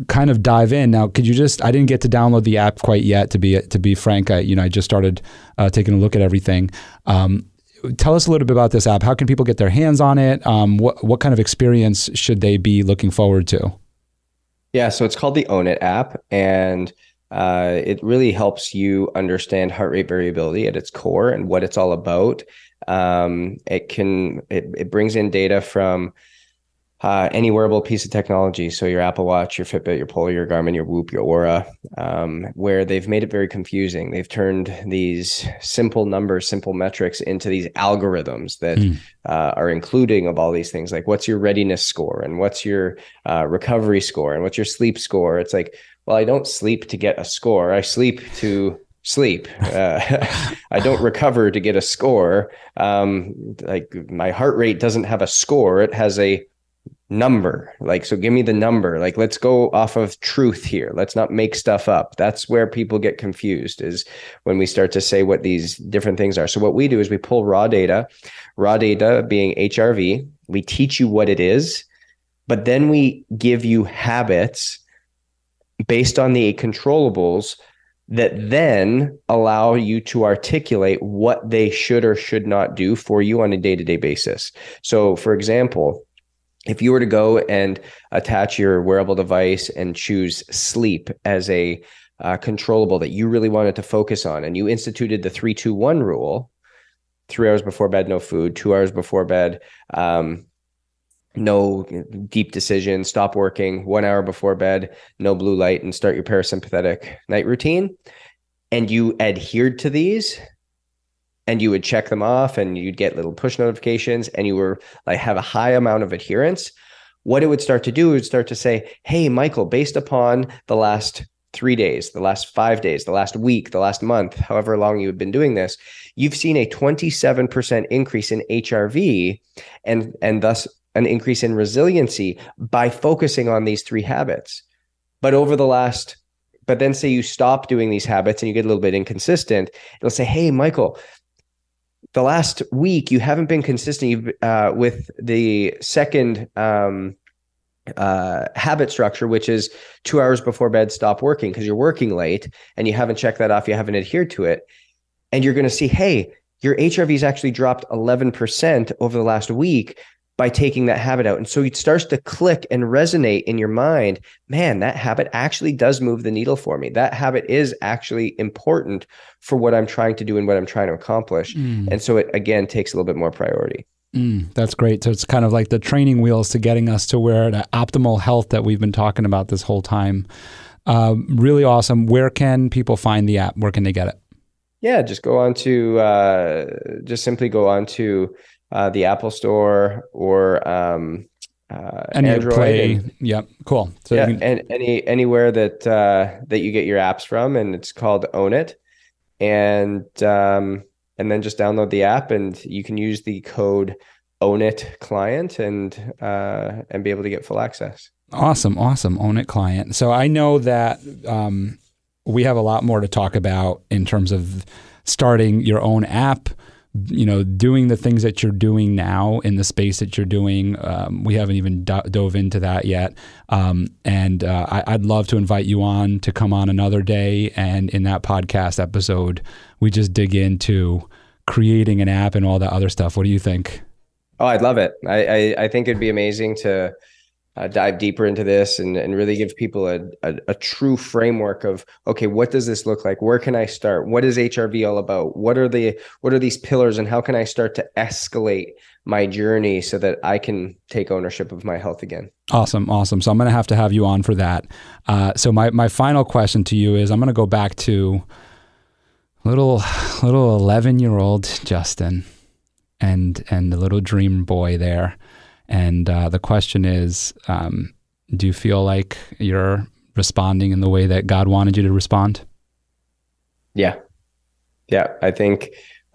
Speaker 1: kind of dive in. Now, could you I didn't get to download the app quite yet, to be frank. I just started taking a look at everything. Tell us a little bit about this app. How can people get their hands on it? What kind of experience should they be looking forward to?
Speaker 2: Yeah, so it's called the Own It app, and it really helps you understand heart rate variability at its core and what it's all about. It brings in data from any wearable piece of technology. So your Apple Watch, your Fitbit, your Polar, your Garmin, your Whoop, your Aura, where they've made it very confusing. They've turned these simple numbers, simple metrics into these algorithms that are including of all these things. Like what's your readiness score and what's your recovery score and what's your sleep score? It's like, well, I don't sleep to get a score. I sleep to sleep. I don't recover to get a score. Like my heart rate doesn't have a score. It has a number. Like, so give me the number. Like, let's go off of truth here. Let's not make stuff up. That's where people get confused, is when we start to say what these different things are. So what we do is we pull raw data being HRV. We teach you what it is, but then we give you habits based on the controllables that then allow you to articulate what they should or should not do for you on a day-to-day basis. So for example, if you were to go and attach your wearable device and choose sleep as a controllable that you really wanted to focus on, and you instituted the 3-2-1 rule, 3 hours before bed, no food, 2 hours before bed, no deep decision, stop working, 1 hour before bed, no blue light, and start your parasympathetic night routine, and you adhered to these, and you would check them off and you'd get little push notifications, and you were like, have a high amount of adherence, what it would start to do is start to say, hey, Michael, based upon the last 3 days, the last 5 days, the last week, the last month, however long you've been doing this, you've seen a 27% increase in HRV and thus an increase in resiliency by focusing on these 3 habits. But then say you stop doing these habits and you get a little bit inconsistent, it'll say, hey, Michael, the last week you haven't been consistent with the second habit structure, which is 2 hours before bed, stop working, because you're working late and you haven't checked that off, you haven't adhered to it. And you're going to see, hey, your HRV's actually dropped 11% over the last week by taking that habit out. And so it starts to click and resonate in your mind, man, that habit actually does move the needle for me. That habit is actually important for what I'm trying to do and what I'm trying to accomplish. And so it, again, takes a little bit more priority.
Speaker 1: That's great. So it's kind of like the training wheels to getting us to where the optimal health that we've been talking about this whole time. Really awesome. Where can people find the app? Where can they get it?
Speaker 2: Yeah, just simply go on to the Apple Store or
Speaker 1: Any
Speaker 2: Android.
Speaker 1: Play. Yep. Cool. So
Speaker 2: yeah, and anywhere that you get your apps from, and it's called Own It. And then just download the app, and you can use the code Own It Client and be able to get full access.
Speaker 1: Awesome. Own It Client. So I know that we have a lot more to talk about in terms of starting your own app, doing the things that you're doing now in the space that you're doing. We haven't even dove into that yet. I'd love to invite you on to come on another day. And in that podcast episode, we just dig into creating an app and all that other stuff. What do you think?
Speaker 2: Oh, I'd love it. I think it'd be amazing to dive deeper into this and really give people a true framework of, okay, what does this look like? Where can I start? What is HRV all about? What are these pillars, and how can I start to escalate my journey so that I can take ownership of my health again?
Speaker 1: Awesome. So I'm going to have you on for that. So my final question to you is, I'm going to go back to little 11-year-old Justin and the little dream boy there. And the question is, do you feel like you're responding in the way that God wanted you to respond? Yeah.
Speaker 2: I think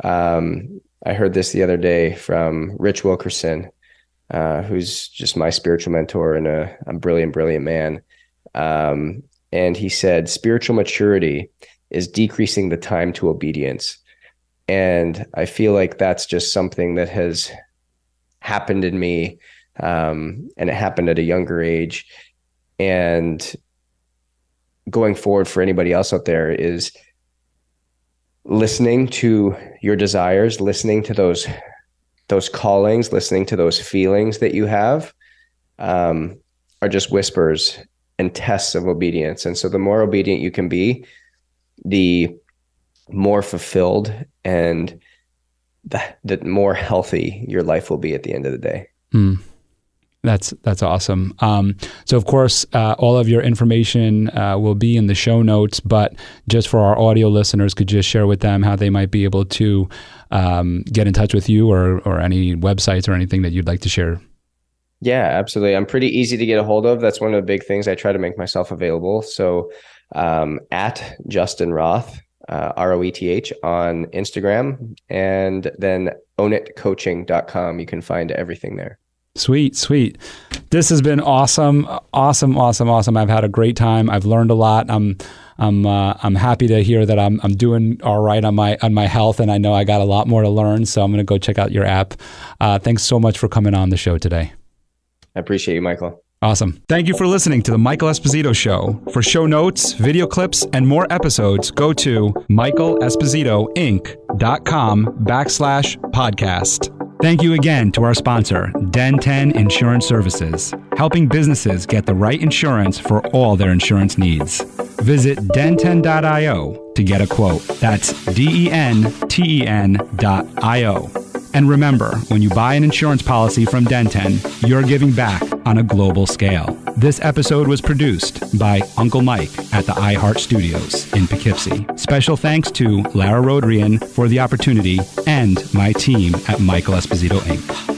Speaker 2: I heard this the other day from Rich Wilkerson, who's just my spiritual mentor and a brilliant man. And he said, spiritual maturity is decreasing the time to obedience. And I feel like that's just something that has happened in me, and it happened at a younger age. And going forward for anybody else out there is listening to your desires, listening to those callings, listening to those feelings that you have, are just whispers and tests of obedience. And so the more obedient you can be, the more fulfilled and the more healthy your life will be at the end of the day.
Speaker 1: That's awesome. So of course, all of your information will be in the show notes, but just for our audio listeners, could you just share with them how they might be able to get in touch with you, or any websites or anything that you'd like to share?
Speaker 2: Yeah, absolutely. I'm pretty easy to get a hold of. That's one of the big things. I try to make myself available. So at Justin Roth, ROETH on Instagram, and then ownitcoaching.com. You can find everything there.
Speaker 1: Sweet. This has been awesome. I've had a great time. I've learned a lot. I'm happy to hear that I'm doing all right on my health, and I know I got a lot more to learn. So I'm going to go check out your app. Thanks so much for coming on the show today. I
Speaker 2: appreciate you, Michael.
Speaker 1: Awesome. Thank you for listening to the Michael Esposito Show. For show notes, video clips, and more episodes, go to michaelespositoinc.com/podcast. Thank you again to our sponsor, Den 10 Insurance Services, helping businesses get the right insurance for all their insurance needs. Visit den10.io to get a quote. That's DENTEN.io. And remember, when you buy an insurance policy from Den 10, you're giving back on a global scale. This episode was produced by Uncle Mike at the iHeart Studios in Poughkeepsie. Special thanks to Lara Rodrian for the opportunity and my team at Michael Esposito Inc.